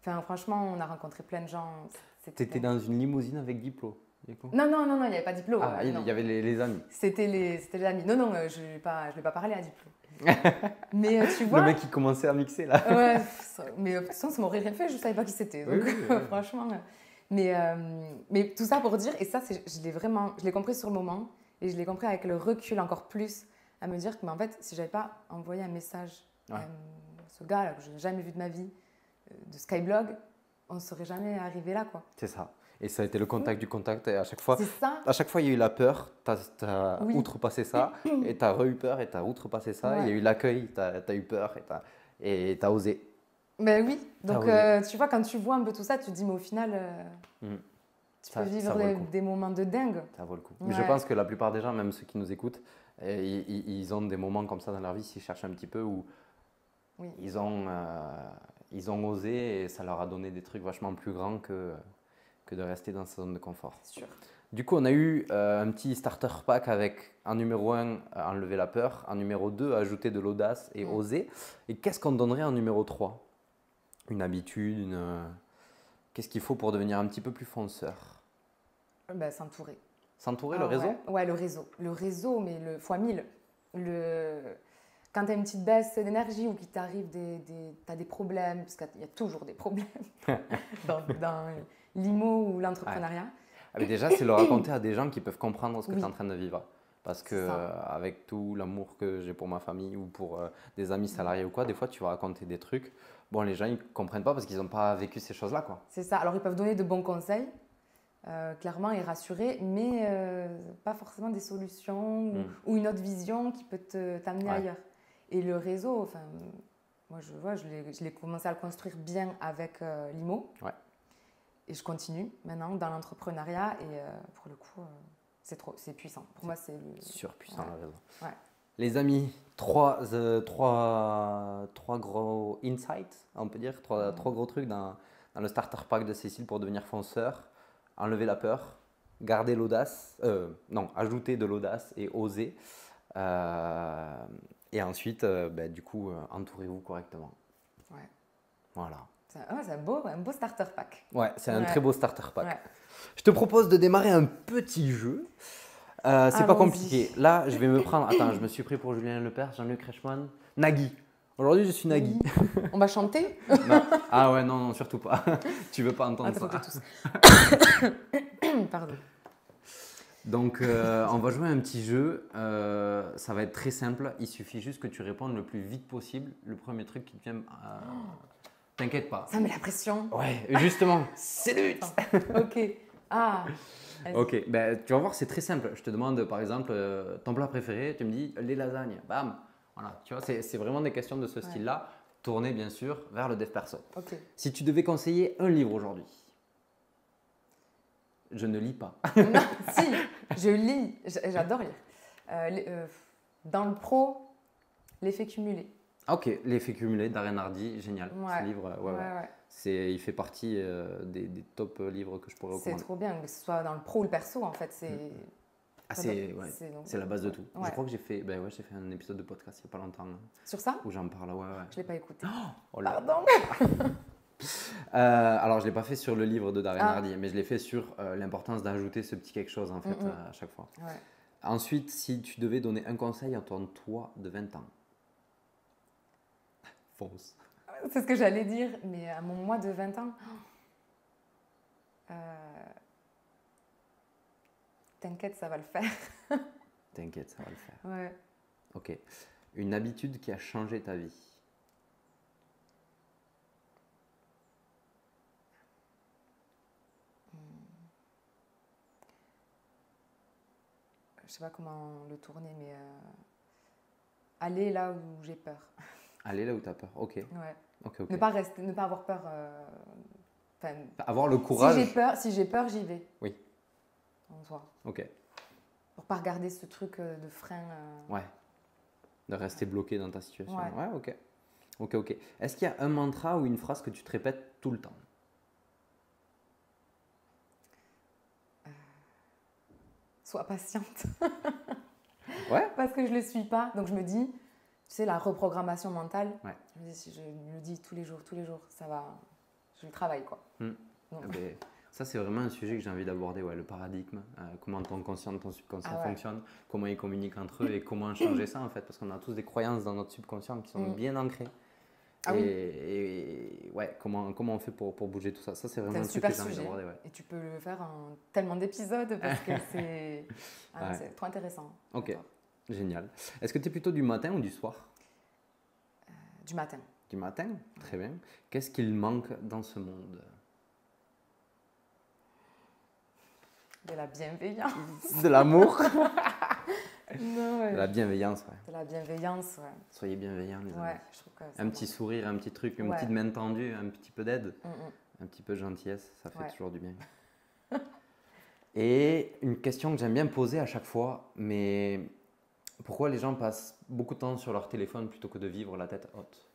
Enfin, franchement, on a rencontré plein de gens. T'étais dans une limousine avec Diplo, du coup? Non, il n'y avait pas Diplo. Ah, il y avait les amis. C'était les amis. Non, je ne vais pas parler à Diplo. Mais tu vois. Le mec qui commençait à mixer là. Ouais, mais de toute façon, ça m'aurait rien fait, je ne savais pas qui c'était. Donc, franchement. Mais tout ça pour dire, et ça, je l'ai compris sur le moment, et je l'ai compris avec le recul encore plus, à me dire que en fait, si je n'avais pas envoyé un message Ouais. à ce gars-là que je n'ai jamais vu de ma vie, de Skyblog, on ne serait jamais arrivé là, quoi. C'est ça. Et ça a été le contact du contact. Et à chaque fois, C'est ça. il y a eu la peur, tu as Oui. outrepassé ça, et tu as eu peur, et tu as outrepassé ça. Ouais. Il y a eu l'accueil, tu as eu peur, et tu as osé. Ben oui. Donc, osé. tu vois, quand tu vois un peu tout ça, tu te dis, mais au final, tu peux vivre vaut le coup. des moments de dingue. Ça vaut le coup. Mais je Ouais. pense que la plupart des gens, même ceux qui nous écoutent, ils ont des moments comme ça dans leur vie, s'ils cherchent un petit peu, où Oui. ils ont osé et ça leur a donné des trucs vachement plus grands que de rester dans sa zone de confort. C'est sûr. Du coup, on a eu un petit starter pack avec en numéro 1, enlever la peur, en numéro 2, ajouter de l'audace et oser. Et qu'est-ce qu'on donnerait en numéro 3? Une habitude, qu'est-ce qu'il faut pour devenir un petit peu plus fonceur? Ben, s'entourer. S'entourer, le réseau? Ouais, le réseau. Le réseau, mais le fois 1000. Quand tu as une petite baisse d'énergie ou qu'il t'arrive t'as des problèmes, parce qu'il y a toujours des problèmes dans l'IMO ou l'entrepreneuriat. Ah, mais déjà, c'est le raconter à des gens qui peuvent comprendre ce que tu es en train de vivre. Parce que ça. avec tout l'amour que j'ai pour ma famille ou pour des amis salariés ou quoi, des fois tu vas raconter des trucs. Bon, les gens ils comprennent pas parce qu'ils n'ont pas vécu ces choses-là, quoi. C'est ça. Alors ils peuvent donner de bons conseils, clairement, et rassurer, mais pas forcément des solutions ou une autre vision qui peut t'amener ailleurs. Et le réseau, enfin, moi je l'ai commencé à le construire bien avec l'IMO. Ouais. Et je continue maintenant dans l'entrepreneuriat et pour le coup, c'est puissant. Pour moi, c'est surpuissant le réseau. Ouais. Les amis, trois gros insights, on peut dire, trois gros trucs dans le starter pack de Cécile pour devenir fonceur. Enlever la peur, garder l'audace, ajouter de l'audace et oser. Et ensuite, du coup, entourez-vous correctement. Ouais. Voilà. C'est un beau starter pack. Ouais, c'est un très beau starter pack. Ouais. Je te propose de démarrer un petit jeu. C'est pas compliqué. Là, je vais me prendre. Attends, je me suis pris pour Julien Lepers, Jean-Luc Reichmann, Nagui. Aujourd'hui, je suis Nagui. On va chanter? Non. Ah ouais, non, surtout pas. Tu veux pas entendre ça. Pardon. Donc, on va jouer à un petit jeu. Ça va être très simple. Il suffit juste que tu répondes le plus vite possible. Le premier truc qui te vient. T'inquiète pas. Ça met la pression. Ouais, justement, c'est le but. Ok. Ah. Ok, tu vas voir, c'est très simple. Je te demande par exemple ton plat préféré, tu me dis les lasagnes. Bam. Voilà, tu vois, c'est vraiment des questions de ce style-là. Tourné bien sûr vers le dev perso. Ok. Si tu devais conseiller un livre aujourd'hui, je ne lis pas. Non, si, je lis. J'adore lire. Dans le pro, l'effet cumulé. Ok, l'effet cumulé d'Aren Hardy, génial. Ouais. Ce livre, il fait partie des top livres que je pourrais recommander. C'est trop bien, que ce soit dans le pro ou le perso, en fait. C'est la base de tout. Ouais. Je crois que j'ai fait un épisode de podcast il n'y a pas longtemps. Sur ça? Où j'en parle, ouais. Je ne l'ai pas écouté. Oh là. Pardon. Alors, je ne l'ai pas fait sur le livre de Darren Hardy, mais je l'ai fait sur l'importance d'ajouter ce petit quelque chose en fait à chaque fois. Ouais. Ensuite, si tu devais donner un conseil à ton toi de 20 ans. Fonce. C'est ce que j'allais dire, mais à mon moi de 20 ans, t'inquiète, ça va le faire. T'inquiète, ça va le faire. Ouais. Ok. Une habitude qui a changé ta vie. Je sais pas comment le tourner, mais aller là où j'ai peur. Aller là où tu as peur, ok. Ouais. Ok. Ne pas avoir peur. Avoir le courage. Si j'ai peur, j'y vais. Oui. En soi. Ok. Pour pas regarder ce truc de frein. Ouais. De rester bloqué dans ta situation. Ouais. Ouais, ok. Est-ce qu'il y a un mantra ou une phrase que tu te répètes tout le temps? Sois patiente. Ouais. Parce que je le suis pas. Donc je me dis, tu sais, la reprogrammation mentale. Ouais. Je me dis, si je me le dis tous les jours, ça va. Je le travaille, quoi. Ça, c'est vraiment un sujet que j'ai envie d'aborder, le paradigme, comment ton conscient et ton subconscient fonctionnent, comment ils communiquent entre eux et comment changer ça en fait, parce qu'on a tous des croyances dans notre subconscient qui sont bien ancrées. Comment on fait pour bouger tout ça? Ça, c'est vraiment un truc que j'ai envie d'aborder. Ouais. Et tu peux le faire en tellement d'épisodes parce que c'est trop intéressant. Ok. Génial. Est-ce que tu es plutôt du matin ou du soir? Du matin. Du matin? Très bien. Qu'est-ce qu'il manque dans ce monde? De la bienveillance. De l'amour? Non, ouais. De la bienveillance, ouais. De la bienveillance, ouais. Soyez bienveillants, les amis. Ouais, je trouve que Un petit sourire, un petit truc, une Ouais. petite main tendue, un petit peu d'aide, Mm. un petit peu de gentillesse, ça fait Ouais. toujours du bien. Et une question que j'aime bien poser à chaque fois, mais pourquoi les gens passent beaucoup de temps sur leur téléphone plutôt que de vivre la tête haute?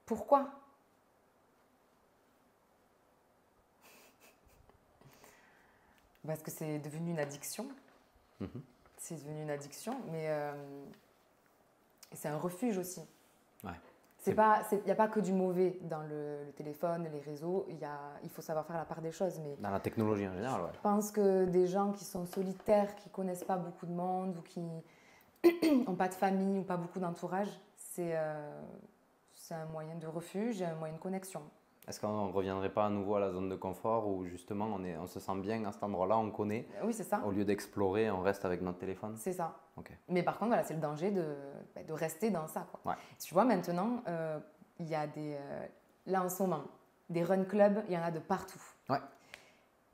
Pourquoi? Parce que c'est devenu une addiction. Mhm. C'est devenu une addiction, mais c'est un refuge aussi. Ouais. Il n'y a pas que du mauvais dans le téléphone, les réseaux. Il faut savoir faire la part des choses. Mais Dans la technologie en général, ouais. je pense que des gens qui sont solitaires, qui ne connaissent pas beaucoup de monde ou qui n'ont pas de famille ou pas beaucoup d'entourage, c'est un moyen de refuge et un moyen de connexion. Est-ce qu'on ne reviendrait pas à nouveau à la zone de confort où justement on se sent bien à cet endroit-là, on connaît, Oui, c'est ça. au lieu d'explorer, on reste avec notre téléphone? C'est ça. Ok. Mais par contre, voilà, c'est le danger de rester dans ça, quoi. Ouais. Tu vois, maintenant, il y a là en ce moment, des run clubs, il y en a de partout. Ouais.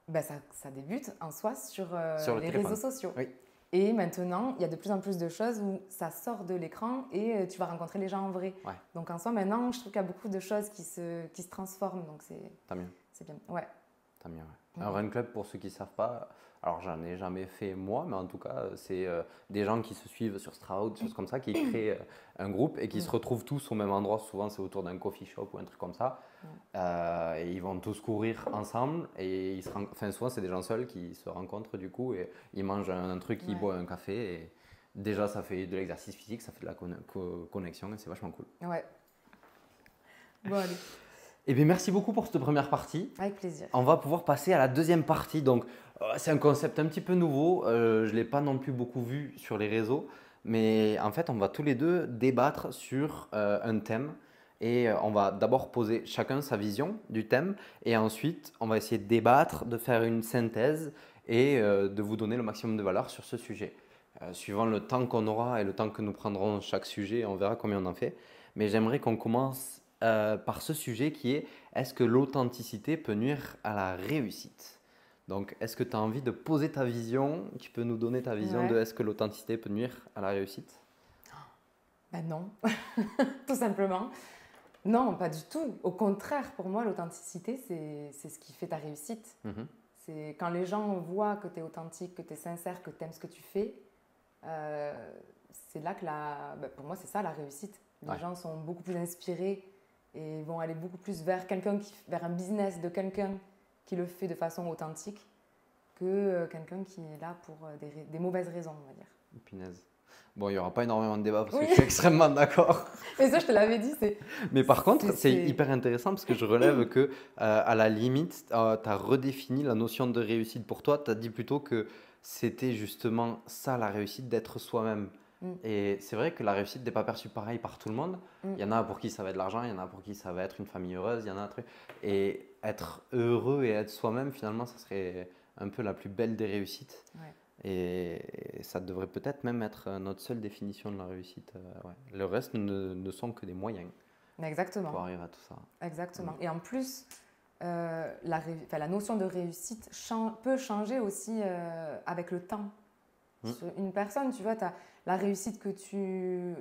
Ben, ça débute en soi sur le les téléphone. réseaux sociaux. Oui. Et maintenant, il y a de plus en plus de choses où ça sort de l'écran et tu vas rencontrer les gens en vrai. Ouais. Donc en soi, maintenant, je trouve qu'il y a beaucoup de choses qui se transforment. Donc Tant mieux. c'est bien. Ouais. Tant mieux, ouais. Un run club, pour ceux qui ne savent pas, alors j'en ai jamais fait moi, mais en tout cas, c'est des gens qui se suivent sur Strava, des choses comme ça, qui créent un groupe et qui se retrouvent tous au même endroit. Souvent, c'est autour d'un coffee shop ou un truc comme ça. Et ils vont tous courir ensemble et souvent, c'est des gens seuls qui se rencontrent du coup et ils mangent un truc, ils boivent un café. Et déjà, ça fait de l'exercice physique, ça fait de la connexion et c'est vachement cool. Ouais. Bon, allez. Eh bien, merci beaucoup pour cette première partie. Avec plaisir. On va pouvoir passer à la deuxième partie. Donc, c'est un concept un petit peu nouveau. Je ne l'ai pas non plus beaucoup vu sur les réseaux. Mais en fait, on va tous les deux débattre sur un thème. Et on va d'abord poser chacun sa vision du thème. Et ensuite, on va essayer de débattre, de faire une synthèse et de vous donner le maximum de valeur sur ce sujet. Suivant le temps qu'on aura et le temps que nous prendrons chaque sujet, on verra combien on en fait. Mais j'aimerais qu'on commence par ce sujet qui est: est-ce que l'authenticité peut nuire à la réussite? Donc, est-ce que tu as envie de poser ta vision? Tu peux nous donner ta vision de est-ce que l'authenticité peut nuire à la réussite? Ben non, tout simplement. Non, pas du tout. Au contraire, pour moi, l'authenticité, c'est ce qui fait ta réussite. C'est quand les gens voient que tu es authentique, que tu es sincère, que tu aimes ce que tu fais, c'est là que pour moi, c'est ça la réussite. Les gens sont beaucoup plus inspirés et vont aller beaucoup plus vers un business de quelqu'un qui le fait de façon authentique que quelqu'un qui est là pour des mauvaises raisons, on va dire. Punaise. Bon, il n'y aura pas énormément de débats parce que je suis extrêmement d'accord. Mais ça, je te l'avais dit. Mais par contre, c'est hyper intéressant parce que je relève que, à la limite, tu as redéfini la notion de réussite pour toi. Tu as dit plutôt que c'était justement ça la réussite, d'être soi-même. Et c'est vrai que la réussite n'est pas perçue pareil par tout le monde. Il y en a pour qui ça va être l'argent, il y en a pour qui ça va être une famille heureuse, il y en a un truc. Et être heureux et être soi-même, finalement, ça serait un peu la plus belle des réussites. Ouais. Et ça devrait peut-être même être notre seule définition de la réussite. Le reste ne sont que des moyens. Exactement. Pour arriver à tout ça. Exactement. Et en plus, la notion de réussite peut changer aussi avec le temps. Une personne, tu vois, la réussite que tu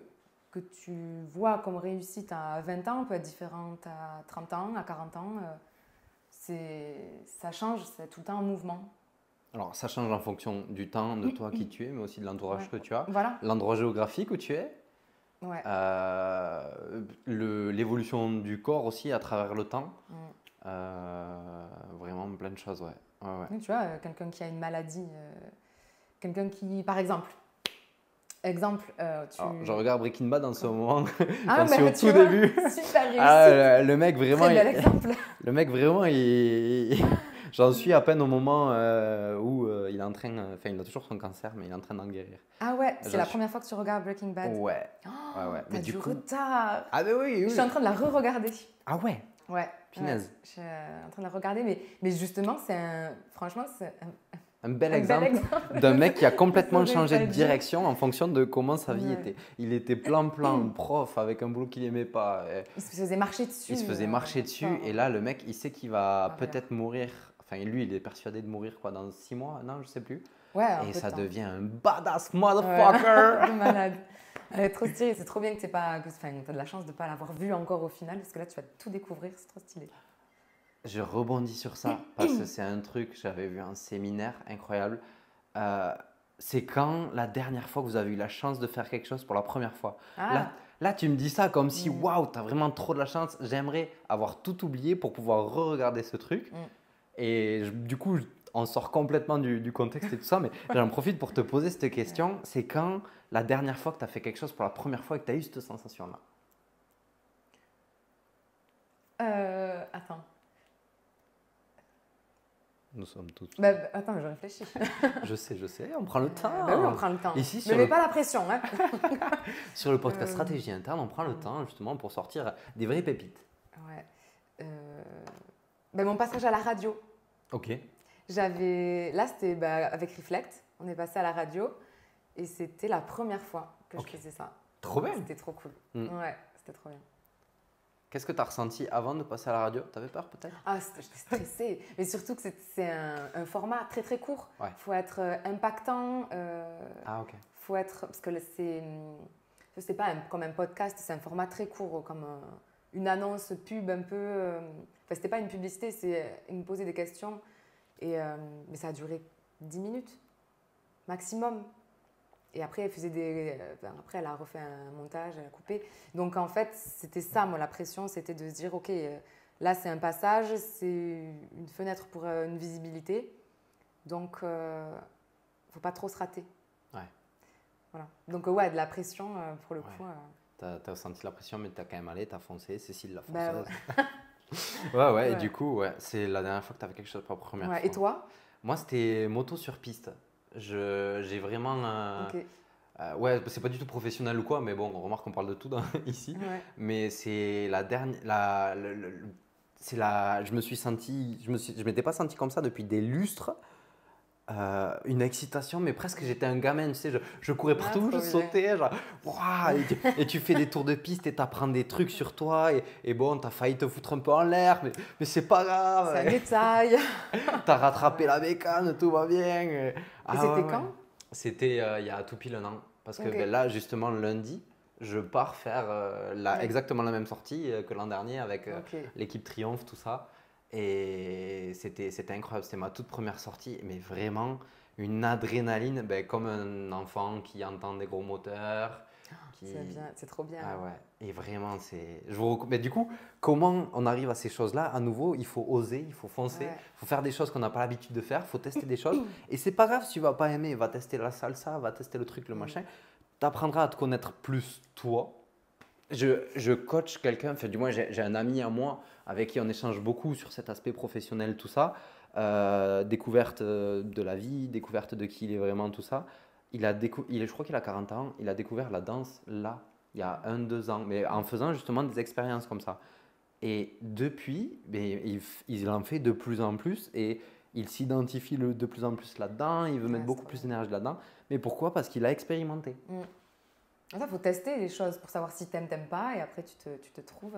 vois comme réussite à 20 ans peut être différente à 30 ans, à 40 ans. Ça change, c'est tout le temps en mouvement. Alors, ça change en fonction du temps, de toi qui tu es, mais aussi de l'entourage que tu as. Voilà. L'endroit géographique où tu es. Ouais. L'évolution du corps aussi à travers le temps. Vraiment plein de choses, ouais. Oui, tu vois, quelqu'un qui a une maladie, quelqu'un qui, par exemple, Alors, je regarde Breaking Bad en ce moment, quand c'est au tout début. Super réussi. Le mec vraiment, très bel exemple. Le mec vraiment, j'en suis à peine au moment où il est en train, enfin il a toujours son cancer, mais il est en train d'en guérir. Ah ouais, c'est la première fois que tu regardes Breaking Bad. Ouais. Ouais. T'as du retard. Ah ben oui. Je suis en train de la re-regarder. Ah ouais. Ouais. Punaise. Je suis en train de la regarder, mais justement, franchement, c'est Un bel Un bel exemple d'un mec qui a complètement Ça changé de aurait pas dû. direction en fonction de comment sa vie Ouais. était. Il était plan-plan, prof, avec un boulot qu'il n'aimait pas. Il se faisait marcher dessus. Il se faisait marcher dessus. fort. Et là, le mec, il sait qu'il va Arrière. peut-être mourir. Enfin, lui, il est persuadé de mourir quoi, dans 6 mois. Non, je sais plus. Ouais, un Et peu de ça temps. devient un badass motherfucker. De malade. Trop stylé, c'est trop bien que tu as de la chance de ne pas l'avoir vu encore au final, parce que là tu vas tout découvrir, c'est trop stylé. Je rebondis sur ça parce que c'est un truc, j'avais vu un séminaire incroyable. C'est quand la dernière fois que vous avez eu la chance de faire quelque chose pour la première fois. Ah, Là, tu me dis ça comme si, waouh, tu as vraiment trop de la chance. J'aimerais avoir tout oublié pour pouvoir re-regarder ce truc. Et du coup, on sort complètement du contexte et tout ça, mais j'en profite pour te poser cette question. C'est quand la dernière fois que tu as fait quelque chose pour la première fois et que tu as eu cette sensation-là? attends. Nous sommes tous. Attends, je réfléchis. Je sais, on prend le temps. Oui, on prend le temps. Ici, Ne sur mets le- pas la pression. Hein. Sur le podcast Stratégie Interne, on prend le temps justement pour sortir des vraies pépites. Ouais. Mon passage à la radio. Ok. Là, c'était avec Reflect. On est passé à la radio et c'était la première fois que je faisais ça. Trop bien. C'était trop cool. Ouais, c'était trop bien. Qu'est-ce que tu as ressenti avant de passer à la radio? Tu avais peur peut-être? Ah, j'étais stressée. Mais surtout que c'est un format très très court. Ouais. Il faut être impactant. Ah, ok. Faut être. Parce que c'est pas comme un podcast, c'est un format très court, comme une annonce pub un peu. Enfin, c'était pas une publicité, ils me posaient des questions. Mais ça a duré 10 minutes maximum. Et après, après, elle a refait un montage, elle a coupé. Donc, en fait, c'était ça, moi, la pression, c'était de se dire, OK, là, c'est un passage, c'est une fenêtre pour une visibilité. Donc, il ne faut pas trop se rater. Ouais. Voilà. Donc, ouais, de la pression, pour le coup. Tu as ressenti la pression, mais tu as quand même allé, tu as foncé, Cécile la Bah, fonceuse. Ouais. Et du coup, c'est la dernière fois que tu avais quelque chose pour la première fois. Et toi? Moi, c'était moto sur piste. J'ai vraiment. Ok. C'est pas du tout professionnel ou quoi, mais bon, on remarque qu'on parle de tout ici. Ouais. Mais c'est la dernière. Je me suis senti. Je m'étais pas senti comme ça depuis des lustres. Une excitation, mais presque j'étais un gamin, tu sais, je courais partout, je sautais, genre, waouh, et tu fais des tours de piste et t'apprends des trucs sur toi, et bon, t'as failli te foutre un peu en l'air, mais c'est pas grave. C'est un détail. T'as rattrapé la bécane, tout va bien. Et c'était quand? C'était il y a tout pile un an, parce que Ok. là, justement, lundi, je pars faire exactement la même sortie que l'an dernier avec Ok. l'équipe Triomphe, tout ça. Et c'était incroyable, c'était ma toute première sortie, mais vraiment une adrénaline, comme un enfant qui entend des gros moteurs. C'est bien, c'est trop bien. Ah ouais, et vraiment, mais du coup, comment on arrive à ces choses-là? À nouveau, il faut oser, il faut foncer, il faut faire des choses qu'on n'a pas l'habitude de faire, il faut tester des choses. Et c'est pas grave si tu vas pas aimer, va tester la salsa, va tester le truc, le machin. Tu apprendras à te connaître plus toi. Je coach quelqu'un, enfin, du moins j'ai un ami à moi avec qui on échange beaucoup sur cet aspect professionnel, tout ça. Découverte de la vie, découverte de qui il est vraiment, tout ça. Je crois qu'il a 40 ans, il a découvert la danse là, il y a 1-2 ans, mais en faisant justement des expériences comme ça. Et depuis, il en fait de plus en plus et il s'identifie de plus en plus là-dedans, il veut mettre beaucoup plus d'énergie là-dedans. Mais pourquoi? Parce qu'il a expérimenté. Il faut tester les choses pour savoir si t'aimes pas, et après tu te trouves.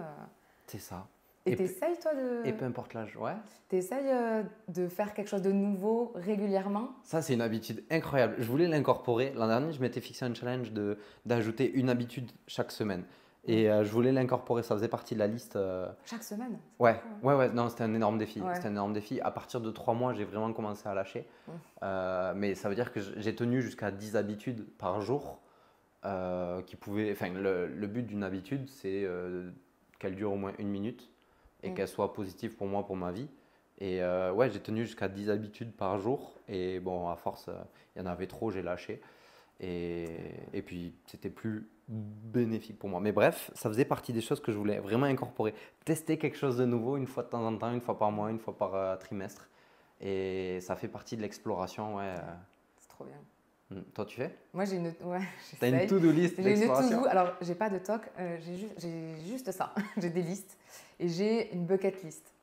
C'est ça. Et t'essayes, toi, Et peu importe l'âge, ouais. T'essayes de faire quelque chose de nouveau régulièrement? Ça, c'est une habitude incroyable. Je voulais l'incorporer. L'an dernier, je m'étais fixé un challenge d'ajouter une habitude chaque semaine. Et je voulais l'incorporer. Ça faisait partie de la liste. Chaque semaine? Ouais. Non, c'était un énorme défi. Ouais. C'était un énorme défi. À partir de 3 mois, j'ai vraiment commencé à lâcher. Mais ça veut dire que j'ai tenu jusqu'à 10 habitudes par jour. Le but d'une habitude, c'est qu'elle dure au moins 1 minute et qu'elle soit positive pour moi, pour ma vie. Et j'ai tenu jusqu'à 10 habitudes par jour. Et bon, à force, il y en avait trop, j'ai lâché. Et puis, c'était plus bénéfique pour moi. Mais bref, ça faisait partie des choses que je voulais vraiment incorporer. Tester quelque chose de nouveau une fois de temps en temps, une fois par mois, une fois par trimestre. Et ça fait partie de l'exploration, C'est trop bien. Toi, tu fais? Moi, j'ai une... Ouais, T'as une to-do list j'ai une d'exploration? to-do. Alors, j'ai pas de toc, j'ai juste ça. J'ai des listes et j'ai une bucket list.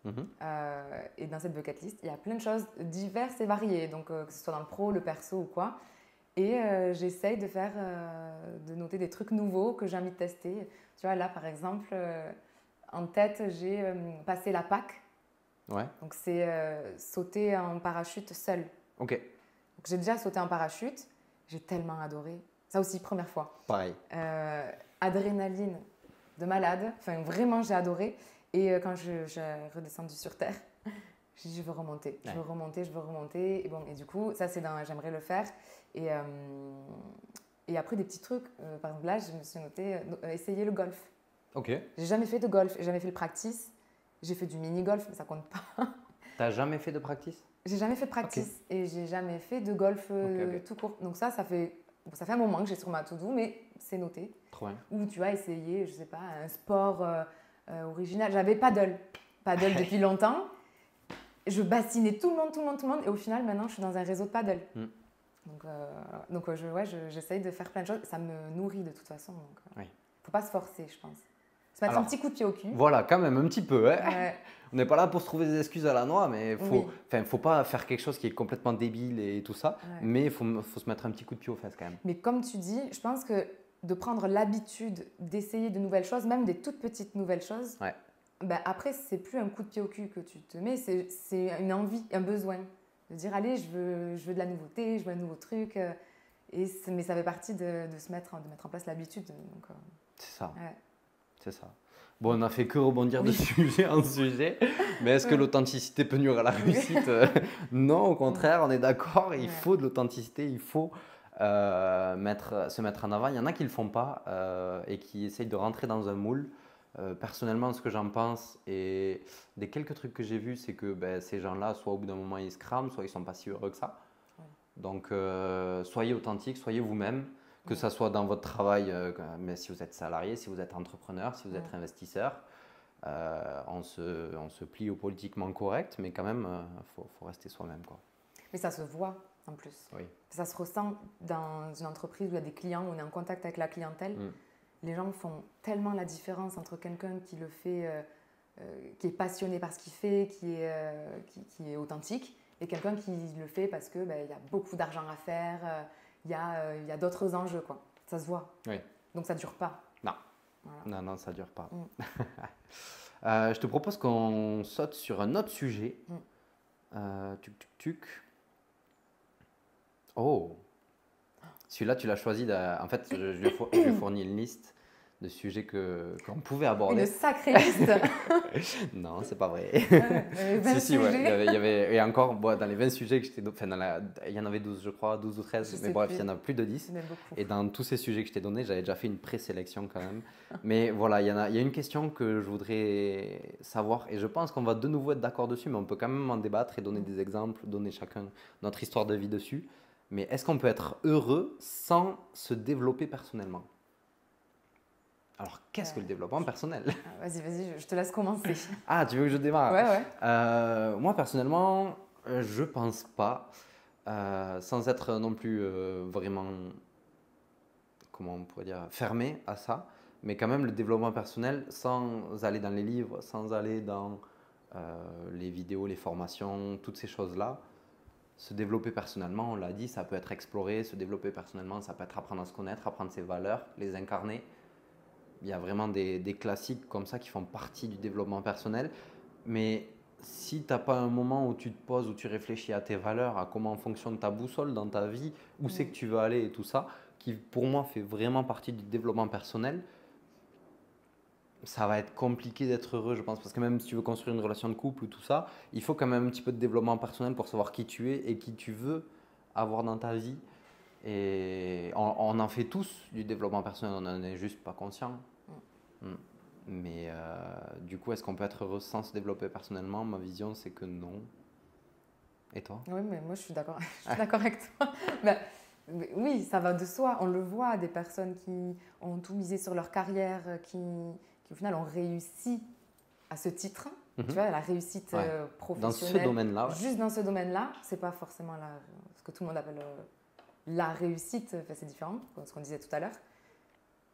Et dans cette bucket list, il y a plein de choses diverses et variées, donc que ce soit dans le pro, le perso ou quoi. Et j'essaye de noter des trucs nouveaux que j'ai envie de tester. Tu vois, là, par exemple, en tête, j'ai passé la PAC. Ouais. Donc, c'est sauter en parachute seul. Ok. Donc, j'ai déjà sauté en parachute. J'ai tellement adoré. Ça aussi, première fois. Pareil. Adrénaline de malade. Enfin, vraiment, j'ai adoré. Et quand j'ai redescendu sur Terre, j'ai dit, je veux remonter. Je veux remonter, je veux remonter. Et, bon, et du coup, ça, j'aimerais le faire. Et après, des petits trucs. Par exemple, là, je me suis noté essayer le golf. Ok. J'ai jamais fait de golf. J'ai jamais fait le practice. J'ai fait du mini-golf, mais ça compte pas. T'as jamais fait de practice? J'ai jamais fait de practice et j'ai jamais fait de golf tout court. Donc ça fait un moment que j'ai sur ma to-do, mais c'est noté. Trop bien. Ou tu as essayé, je sais pas, un sport original. J'avais paddle depuis longtemps. Je bassinais tout le monde. Et au final, maintenant, je suis dans un réseau de paddle. Donc j'essaye de faire plein de choses. Ça me nourrit de toute façon. Donc, faut pas se forcer, je pense. Se mettre un petit coup de pied au cul. Voilà, quand même, un petit peu. Hein. On n'est pas là pour se trouver des excuses à la noix, mais il faut pas faire quelque chose qui est complètement débile et tout ça. Mais il faut se mettre un petit coup de pied aux fesses quand même. Mais comme tu dis, je pense que de prendre l'habitude d'essayer de nouvelles choses, même des toutes petites nouvelles choses, ben après, c'est plus un coup de pied au cul que tu te mets, c'est une envie, un besoin. De dire, allez, je veux de la nouveauté, je veux un nouveau truc. Mais ça fait partie de mettre en place l'habitude. C'est ça. C'est ça. Bon, on n'a fait que rebondir de sujet en sujet, mais est-ce que l'authenticité peut nuire à la réussite? Non, au contraire, on est d'accord, il faut de l'authenticité, il faut se mettre en avant. Il y en a qui ne le font pas et qui essayent de rentrer dans un moule. Personnellement, ce que j'en pense et des quelques trucs que j'ai vus, c'est que ces gens-là, soit au bout d'un moment, ils se crament, soit ils ne sont pas si heureux que ça. Donc, soyez authentique, soyez vous-même. Que ça soit dans votre travail, mais si vous êtes salarié, si vous êtes entrepreneur, si vous êtes investisseur, on se plie au politiquement correct, mais quand même, faut rester soi-même, quoi. Mais ça se voit en plus. Ça se ressent dans une entreprise où il y a des clients, où on est en contact avec la clientèle. Les gens font tellement la différence entre quelqu'un qui le fait, qui est passionné par ce qu'il fait, qui est authentique, et quelqu'un qui le fait parce qu'il y a beaucoup d'argent à faire. Il y a d'autres enjeux, quoi. Ça se voit. Donc, ça ne dure pas. Non. Voilà. Non, ça ne dure pas. Je te propose qu'on saute sur un autre sujet. Oh. Celui-là, tu l'as choisi. En fait, je lui ai fourni une liste de sujets qu'on pouvait aborder. Une sacrée liste. Non, c'est pas vrai. 20 si, ouais. Il y avait et encore, dans les 20 sujets que il y en avait 12, je crois, 12 ou 13, mais bref, il y en a plus de 10. Et dans tous ces sujets que je t'ai donnés, j'avais déjà fait une présélection quand même. Mais voilà, il y a une question que je voudrais savoir, et je pense qu'on va de nouveau être d'accord dessus, mais on peut quand même en débattre et donner des exemples, donner chacun notre histoire de vie dessus. Mais est-ce qu'on peut être heureux sans se développer personnellement ? Alors, qu'est-ce que le développement personnel ? Vas-y, je te laisse commencer. Ah, tu veux que je démarre ? Ouais. Moi, personnellement, je pense pas, sans être non plus vraiment, comment on pourrait dire, fermé à ça, mais quand même le développement personnel, sans aller dans les livres, sans aller dans les vidéos, les formations, toutes ces choses-là, se développer personnellement, on l'a dit, ça peut être explorer, se développer personnellement, ça peut être apprendre à se connaître, apprendre ses valeurs, les incarner. Il y a vraiment des classiques comme ça qui font partie du développement personnel. Mais si tu n'as pas un moment où tu te poses, où tu réfléchis à tes valeurs, à comment fonctionne ta boussole dans ta vie, où c'est que tu veux aller et tout ça, qui pour moi fait vraiment partie du développement personnel, ça va être compliqué d'être heureux, je pense. Parce que même si tu veux construire une relation de couple ou tout ça, il faut quand même un petit peu de développement personnel pour savoir qui tu es et qui tu veux avoir dans ta vie. Et on en fait tous du développement personnel, on n'en est juste pas conscient. Mais du coup, est-ce qu'on peut être heureux sans se développer personnellement ? Ma vision, c'est que non. Et toi ? Oui, mais moi, je suis d'accord. Je suis d'accord avec toi. Oui, ça va de soi. On le voit, des personnes qui ont tout misé sur leur carrière, qui au final ont réussi à ce titre. Tu vois, la réussite professionnelle. Dans ce domaine-là. Juste dans ce domaine-là, c'est pas forcément ce que tout le monde appelle la réussite, enfin, c'est différent, ce qu'on disait tout à l'heure.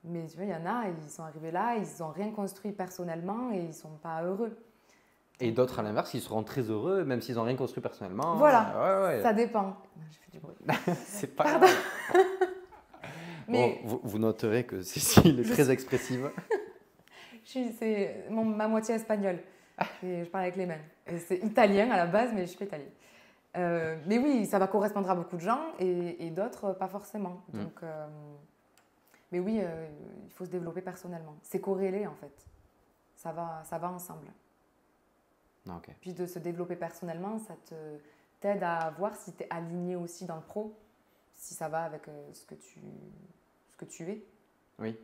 Mais tu vois, il y en a, ils sont arrivés là, ils n'ont rien construit personnellement et ils ne sont pas heureux. Et d'autres, à l'inverse, ils seront très heureux, même s'ils n'ont rien construit personnellement. Voilà, ça dépend. J'ai fait du bruit. C'est pas grave. Mais... Bon, vous noterez que Cécile est très expressive. C'est ma moitié espagnole. Et je parle avec les mains. C'est italien à la base, mais je suis pas italienne. Mais oui, ça va correspondre à beaucoup de gens et d'autres pas forcément. Donc, mais oui, il faut se développer personnellement. C'est corrélé en fait. Ça va ensemble. Okay. Puis de se développer personnellement, ça t'aide à voir si tu es aligné aussi dans le pro, si ça va avec ce que tu es. Oui.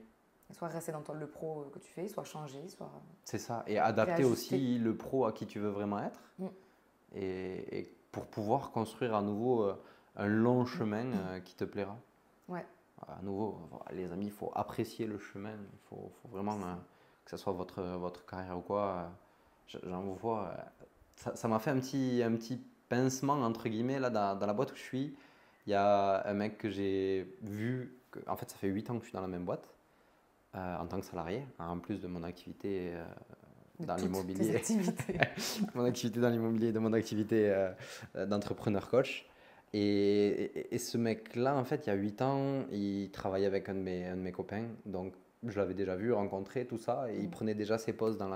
Soit rester dans le pro que tu fais, soit changer, soit... C'est ça, et adapter aussi le pro à qui tu veux vraiment être. Et pour pouvoir construire à nouveau un long chemin qui te plaira. Ouais. À nouveau, les amis, il faut apprécier le chemin. Il faut vraiment, que ce soit votre carrière ou quoi, j'en vois... Ça m'a fait un petit pincement, entre guillemets, là, dans la boîte où je suis. Il y a un mec que j'ai vu, en fait, ça fait 8 ans que je suis dans la même boîte. En tant que salarié, en plus de mon activité dans l'immobilier. Mon activité dans l'immobilier et de mon activité d'entrepreneur coach. Et ce mec-là, en fait, il y a 8 ans, il travaillait avec un de mes copains. Donc, je l'avais déjà vu, rencontré, tout ça. Et il prenait déjà ses pauses dans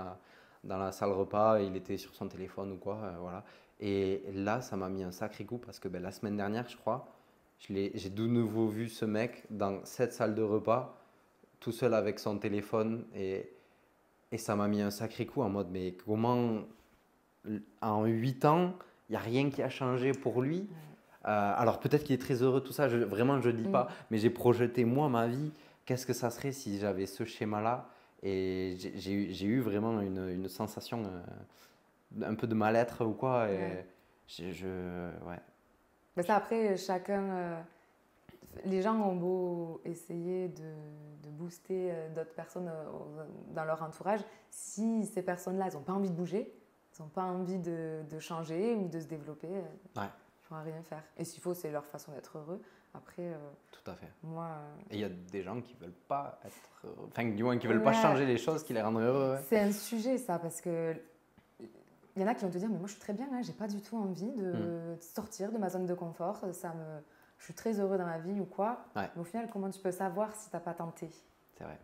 la salle repas. Et il était sur son téléphone ou quoi. Voilà. Et là, ça m'a mis un sacré coup parce que la semaine dernière, je crois, j'ai de nouveau vu ce mec dans cette salle de repas, tout seul avec son téléphone et ça m'a mis un sacré coup en mode mais comment en 8 ans il n'y a rien qui a changé pour lui. Alors peut-être qu'il est très heureux, tout ça, vraiment je ne dis pas, mais j'ai projeté moi ma vie, qu'est-ce que ça serait si j'avais ce schéma là et j'ai eu vraiment une sensation un peu de mal-être ou quoi et Mais ça après chacun... Les gens ont beau essayer de booster d'autres personnes dans leur entourage, si ces personnes-là, elles n'ont pas envie de bouger, elles n'ont pas envie de changer ou de se développer, ils ne pourront rien faire. Et s'il faut, c'est leur façon d'être heureux. Après, tout à fait. Moi, et il y a des gens qui ne veulent pas être... Enfin, du moins, qui ne veulent pas changer les choses qui les rendent heureux. Ouais. C'est un sujet, ça, parce que il y en a qui vont te dire, mais moi, je suis très bien, hein, je n'ai pas du tout envie de sortir de ma zone de confort, je suis très heureux dans ma vie ou quoi. Mais au final, comment tu peux savoir si tu n'as pas tenté? C'est vrai.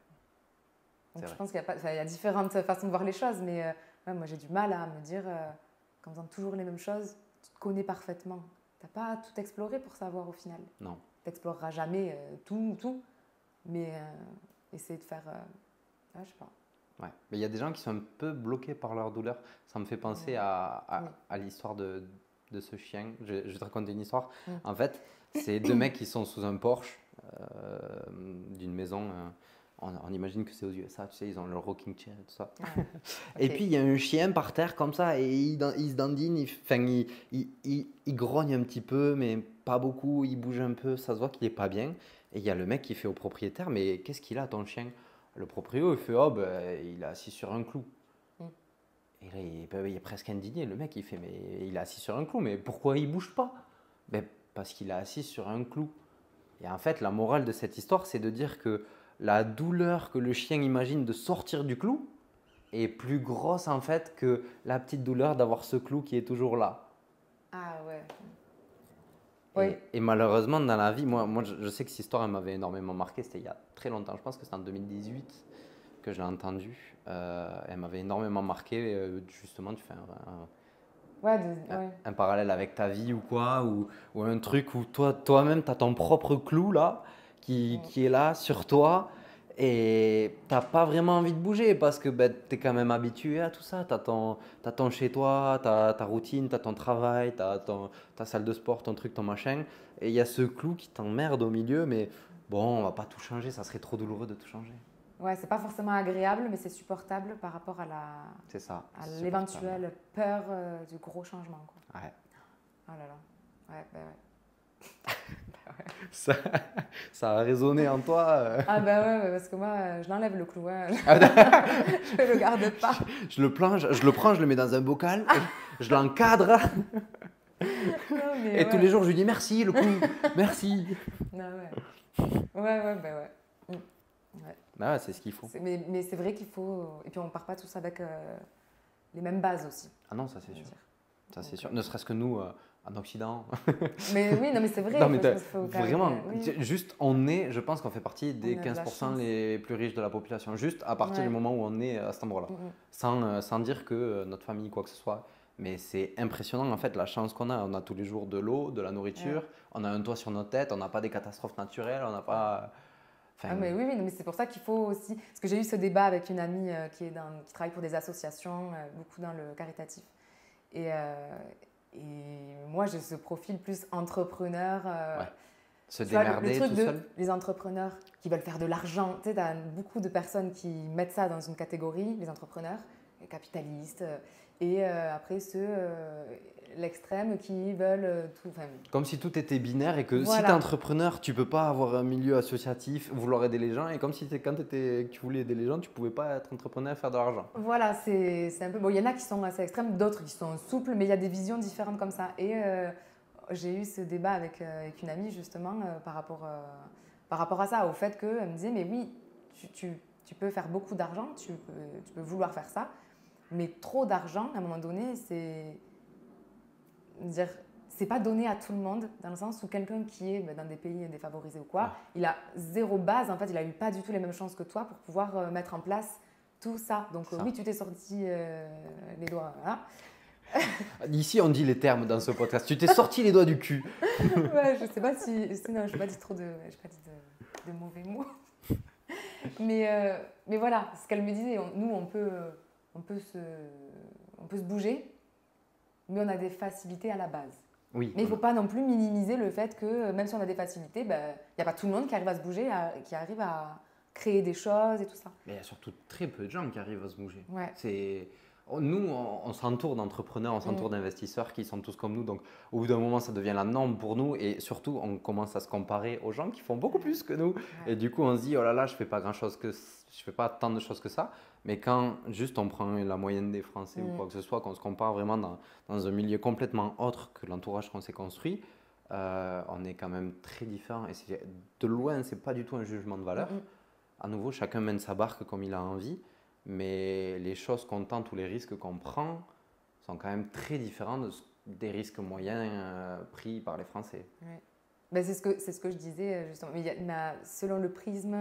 Donc je pense qu'il y a différentes façons de voir les choses, mais moi j'ai du mal à me dire qu'en faisant toujours les mêmes choses, tu te connais parfaitement. Tu n'as pas tout exploré pour savoir au final. Non. Tu n'exploreras jamais tout, mais essayer de faire... je sais pas. Ouais. Mais il y a des gens qui sont un peu bloqués par leur douleur. Ça me fait penser à l'histoire de ce chien. Je vais te raconter une histoire. En fait, c'est 2 mecs qui sont sous un porche d'une maison. On imagine que c'est aux USA, tu sais, ils ont leur rocking chair et tout ça. Okay. Et puis, il y a un chien par terre comme ça et il se dandine, il grogne un petit peu, mais pas beaucoup, il bouge un peu, ça se voit qu'il n'est pas bien. Et il y a le mec qui fait au propriétaire, mais qu'est-ce qu'il a ton chien? Le proprio, il fait, il est assis sur un clou. Et là, il est presque indigné. Le mec, il fait, mais il est assis sur un clou, mais pourquoi il ne bouge pas? Parce qu'il est assis sur un clou. Et en fait, la morale de cette histoire, c'est de dire que la douleur que le chien imagine de sortir du clou est plus grosse en fait que la petite douleur d'avoir ce clou qui est toujours là. Ah ouais. Et malheureusement, dans la vie, moi je sais que cette histoire elle m'avait énormément marqué. C'était il y a très longtemps. Je pense que c'était en 2018 que je l'ai entendue. Elle m'avait énormément marqué. Justement, tu fais un parallèle avec ta vie ou quoi, ou un truc où toi-même, tu as ton propre clou là, qui est là sur toi et tu n'as pas vraiment envie de bouger parce que tu es quand même habitué à tout ça. Tu as ton chez toi, tu as ta routine, tu as ton travail, tu as ta salle de sport, ton truc, ton machin. Et il y a ce clou qui t'emmerde au milieu, mais bon, on va pas tout changer, ça serait trop douloureux de tout changer. Ouais, c'est pas forcément agréable, mais c'est supportable par rapport à l'éventuelle peur du gros changement. Quoi. Ouais. Oh là là. Ouais. Ça a résonné en toi. Ah ouais, parce que moi, je l'enlève le clou. Hein. Je le garde pas. Je le prends, je le mets dans un bocal, je l'encadre. Non, mais Et ouais. tous les jours, je lui dis merci, le coup, merci. Non, ouais. Ouais. Bah ouais, c'est ce qu'il faut. Mais c'est vrai qu'il faut. Et puis on part pas tous avec les mêmes bases aussi. Ah non, ça c'est je veux sûr. dire. Ça c'est Donc, sûr. Ne serait-ce que nous, en Occident. Mais oui, non, mais c'est vrai. Non, mais faut quand vraiment, même, oui. juste, je pense qu'on fait partie des On a de la 15% chance. les plus riches de la population. Juste à partir Ouais. du moment où on est à cet endroit-là. Sans dire que notre famille, quoi que ce soit. Mais c'est impressionnant, en fait, la chance qu'on a. On a tous les jours de l'eau, de la nourriture, on a un toit sur notre tête, on n'a pas des catastrophes naturelles, on n'a pas. Enfin, Ah, mais oui, mais c'est pour ça qu'il faut aussi. Parce que j'ai eu ce débat avec une amie qui travaille pour des associations, beaucoup dans le caritatif. Et moi, j'ai ce profil plus entrepreneur. Ouais. Se Tu vois, démerder le truc tout de seul. les entrepreneurs qui veulent faire de l'argent. Tu sais, tu as beaucoup de personnes qui mettent ça dans une catégorie, les entrepreneurs, les capitalistes, et après ceux, l'extrême, qui veulent tout. Enfin, Comme si tout était binaire et que si Voilà. tu es entrepreneur, tu peux pas avoir un milieu associatif, vouloir aider les gens. Et comme si quand tu voulais aider les gens, tu pouvais pas être entrepreneur et faire de l'argent. voilà, c'est un peu. Bon, il y en a qui sont assez extrêmes, d'autres qui sont souples, mais il y a des visions différentes comme ça. Et j'ai eu ce débat avec une amie justement par rapport à ça, au fait qu'elle me disait, mais oui, tu peux faire beaucoup d'argent, tu peux vouloir faire ça, mais trop d'argent, à un moment donné, c'est pas donné à tout le monde, dans le sens où quelqu'un qui est dans des pays défavorisés ou quoi, il a zéro base, en fait, il a eu pas du tout les mêmes chances que toi pour pouvoir mettre en place tout ça. Donc oui, tu t'es sorti les doigts, voilà. Ici, on dit les termes dans ce podcast. Tu t'es sorti les doigts du cul. Ouais, je sais pas si non, je n'ai pas dit de mauvais mots. Mais voilà, ce qu'elle me disait, nous, on peut se bouger, mais on a des facilités à la base. Oui. Mais il ne faut pas non plus minimiser le fait que même si on a des facilités, il n'y a pas tout le monde qui arrive à se bouger, qui arrive à créer des choses et tout ça. Mais il y a surtout très peu de gens qui arrivent à se bouger. Ouais. Nous, on s'entoure d'entrepreneurs, on s'entoure d'investisseurs qui sont tous comme nous. Donc, au bout d'un moment, ça devient la norme pour nous. Et surtout, on commence à se comparer aux gens qui font beaucoup plus que nous. Ouais. Et du coup, on se dit, oh là là, je ne fais pas tant de choses que ça. Mais quand juste on prend la moyenne des Français ou quoi que ce soit, qu'on se compare vraiment dans un milieu complètement autre que l'entourage qu'on s'est construit, on est quand même très différent. Et de loin, ce n'est pas du tout un jugement de valeur. À nouveau, chacun mène sa barque comme il a envie. Mais les choses qu'on tente ou les risques qu'on prend sont quand même très différents des risques moyens pris par les Français. Ouais. Ben c'est ce que je disais justement. Mais selon le prisme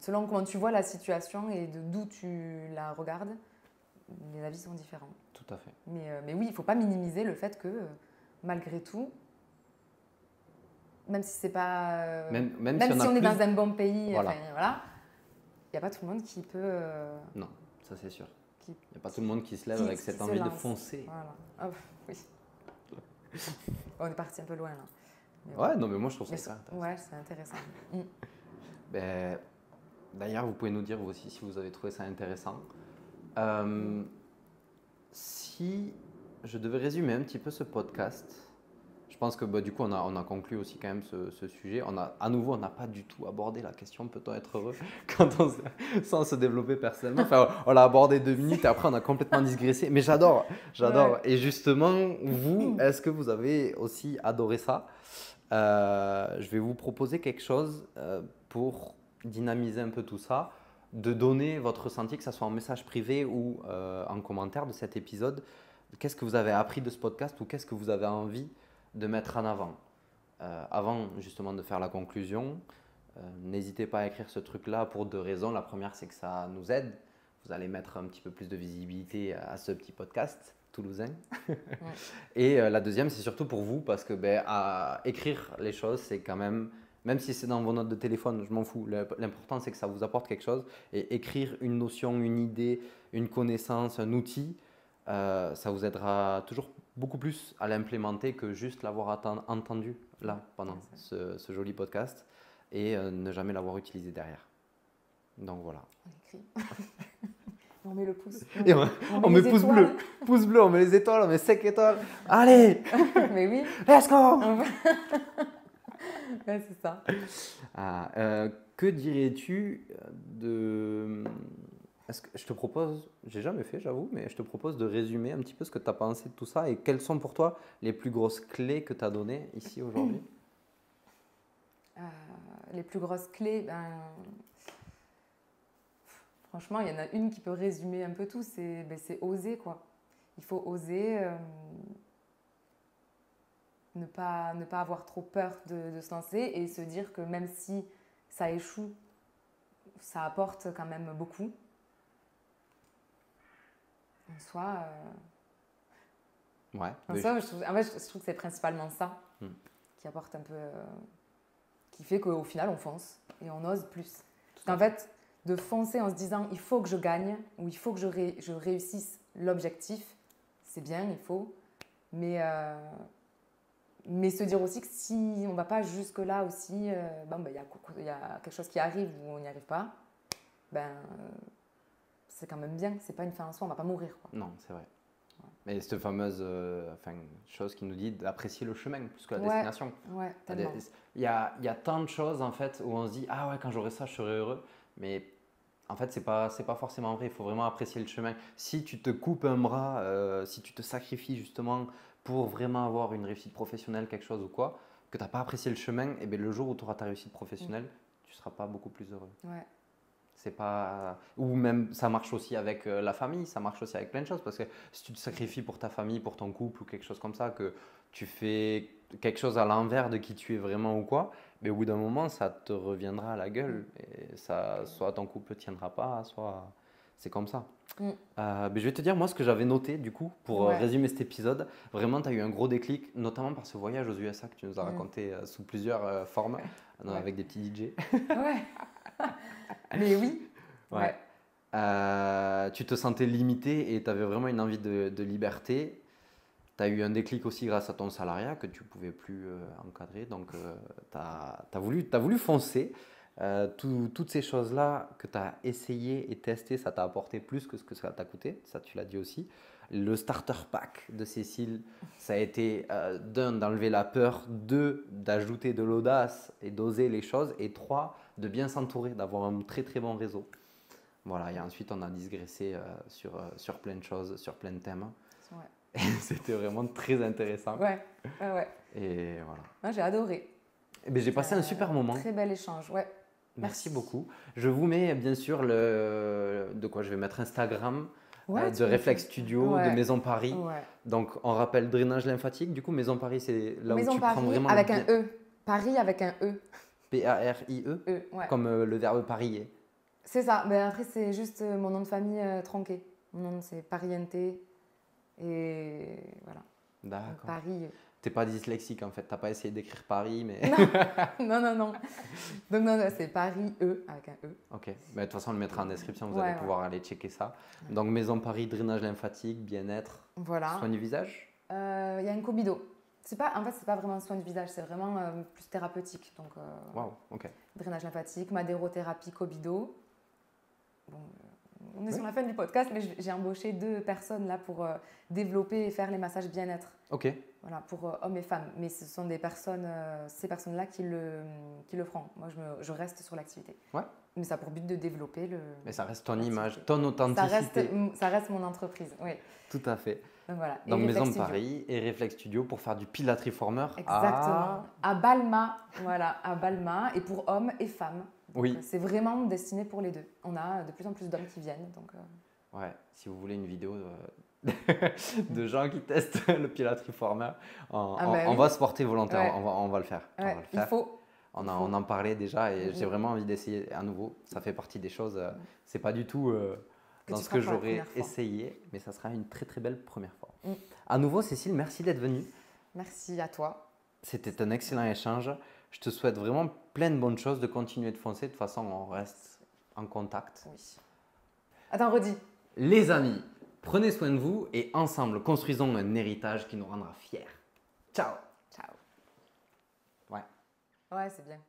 selon comment tu vois la situation et d'où tu la regardes, les avis sont différents. Tout à fait. Mais oui, il ne faut pas minimiser le fait que malgré tout, même si c'est pas, même si on est dans un bon pays, voilà. Il n'y a pas tout le monde qui peut. Non, ça c'est sûr. Il n'y a pas tout le monde qui se lève avec cette envie de foncer. Voilà. Oh, oui. On est parti un peu loin là. Mais ouais, non, mais moi je trouve ça intéressant. Ouais, c'est intéressant. Ben, d'ailleurs, vous pouvez nous dire vous aussi si vous avez trouvé ça intéressant. Si je devais résumer un petit peu ce podcast, je pense que du coup, on a conclu aussi quand même ce sujet. À nouveau, on n'a pas du tout abordé la question « Peut-on être heureux ?» sans se développer personnellement. Enfin, on l'a abordé 2 minutes et après, on a complètement digressé. Mais j'adore. Ouais. Et justement, vous, est-ce que vous avez aussi adoré ça ? Je vais vous proposer quelque chose pour dynamiser un peu tout ça, de donner votre ressenti, que ce soit en message privé ou en commentaire de cet épisode. Qu'est-ce que vous avez appris de ce podcast ou qu'est-ce que vous avez envie de mettre en avant. Avant justement de faire la conclusion, n'hésitez pas à écrire ce truc-là pour 2 raisons. La première, c'est que ça nous aide. Vous allez mettre un petit peu plus de visibilité à ce petit podcast toulousain. Et la deuxième, c'est surtout pour vous parce que à écrire les choses, c'est quand même si c'est dans vos notes de téléphone, je m'en fous. L'important, c'est que ça vous apporte quelque chose. Et écrire une notion, une idée, une connaissance, un outil, ça vous aidera toujours beaucoup plus à l'implémenter que juste l'avoir entendu là pendant ce joli podcast et ne jamais l'avoir utilisé derrière. Donc voilà. On écrit. On met le pouce. On met pouce bleu. Pouce bleu, on met les étoiles, on met 5 étoiles. Allez. Mais oui. Let's go. Ouais, c'est ça. Que dirais-tu de Est-ce que je te propose, j'ai jamais fait j'avoue, mais je te propose de résumer un petit peu ce que tu as pensé de tout ça et quelles sont pour toi les plus grosses clés que tu as données ici aujourd'hui? Les plus grosses clés, ben, franchement, il y en a une qui peut résumer un peu tout, c'est oser, quoi. Il faut oser, ne pas avoir trop peur de se lancer et se dire que même si ça échoue, ça apporte quand même beaucoup. En soi, Ouais. en fait, je trouve que c'est principalement ça qui apporte un peu, qui fait qu'au final, on fonce et on ose plus. En fait, de foncer en se disant il faut que je gagne ou il faut que je réussisse l'objectif, c'est bien, il faut, mais se dire aussi que si on ne va pas jusque-là aussi, y a quelque chose qui arrive ou on n'y arrive pas, c'est quand même bien, c'est pas une fin en soi, on ne va pas mourir, quoi. Non, c'est vrai. Mais cette fameuse chose qui nous dit d'apprécier le chemin plus que la destination. Ouais, tellement. Il y a tant de choses en fait où on se dit ah ouais, quand j'aurai ça je serai heureux, mais en fait c'est pas forcément vrai. Il faut vraiment apprécier le chemin. Si tu te coupes un bras, si tu te sacrifies justement pour vraiment avoir une réussite professionnelle, quelque chose ou quoi, que tu n'as pas apprécié le chemin, et bien le jour où tu auras ta réussite professionnelle, tu seras pas beaucoup plus heureux. Ouais. C'est pas... Ou même ça marche aussi avec la famille, ça marche aussi avec plein de choses, parce que si tu te sacrifies pour ta famille, pour ton couple ou quelque chose comme ça, que tu fais quelque chose à l'envers de qui tu es vraiment ou quoi, mais au bout d'un moment ça te reviendra à la gueule et ça, soit ton couple ne tiendra pas, soit c'est comme ça. Mais je vais te dire moi ce que j'avais noté du coup pour résumer cet épisode. Vraiment tu as eu un gros déclic, notamment par ce voyage aux USA que tu nous as raconté sous plusieurs formes, avec des petits DJ. Ouais. Mais oui. Ouais. Tu te sentais limité et tu avais vraiment une envie de liberté. Tu as eu un déclic aussi grâce à ton salariat que tu ne pouvais plus encadrer. Donc, tu as voulu foncer. Toutes ces choses-là que tu as essayé et testé, ça t'a apporté plus que ce que ça t'a coûté. Ça, tu l'as dit aussi. Le starter pack de Cécile, ça a été d'un, d'enlever la peur, deux, d'ajouter de l'audace et d'oser les choses, et trois, de bien s'entourer, d'avoir un très très bon réseau. Voilà, et ensuite on a digressé sur plein de choses, sur plein de thèmes. Ouais. Et c'était vraiment très intéressant. Ouais. Et voilà. Moi, j'ai adoré. J'ai passé un super moment. Très bel échange, ouais. Merci beaucoup. Je vous mets bien sûr je vais mettre Instagram. De Reflex Studio, de Maison Paris. Ouais. Donc, on rappelle drainage lymphatique. Du coup, Maison Paris, c'est là où tu prends vraiment... avec un E. Paris avec un E. P-A-R-I-E. Ouais. Comme le verbe parier. C'est ça. Mais après, c'est juste mon nom de famille tronqué. Mon nom, c'est Pariente. Et voilà. D'accord. Paris. T'es pas dyslexique en fait. T'as pas essayé d'écrire Paris, mais... Non. Donc, non, c'est Paris E avec un E. Ok. Mais de toute façon, on le mettra en description. Vous allez pouvoir aller checker ça. Donc, Maison Paris, drainage lymphatique, bien-être. Voilà. Soin du visage. Il y a un Cobido. En fait, c'est pas vraiment soin du visage, c'est vraiment plus thérapeutique. Donc, wow, ok. Drainage lymphatique, madérothérapie, Cobido. Bon, on est sur la fin du podcast, mais j'ai embauché 2 personnes là pour développer et faire les massages bien-être. Ok. Voilà, pour hommes et femmes. Mais ce sont des personnes, ces personnes-là qui le feront. Moi, je reste sur l'activité. Ouais. Mais ça a pour but de développer le... Mais ça reste ton image, ton authenticité. Ça reste mon entreprise, oui. Tout à fait. Donc, voilà. Donc Maison Paris et Reflex Studio pour faire du Pilates Reformer. Exactement. À Balma, voilà, à Balma, et pour hommes et femmes. Donc, oui. C'est vraiment destiné pour les deux. On a de plus en plus d'hommes qui viennent. Donc, ouais, si vous voulez une vidéo de gens qui testent le Pilates Reformer, on va se porter volontaire, on va le faire. Ouais, il faut. On en parlait déjà et j'ai vraiment envie d'essayer à nouveau. Ça fait partie des choses, c'est pas du tout dans ce que j'aurais essayé, mais ça sera une très très belle première fois. À nouveau, Cécile, merci d'être venue. Merci à toi. C'était un excellent échange. Je te souhaite vraiment plein de bonnes choses, de continuer de foncer. De toute façon, on reste en contact. Oui. Attends, redis. Les amis, prenez soin de vous et ensemble, construisons un héritage qui nous rendra fiers. Ciao. Ciao. Ouais. Ouais, c'est bien.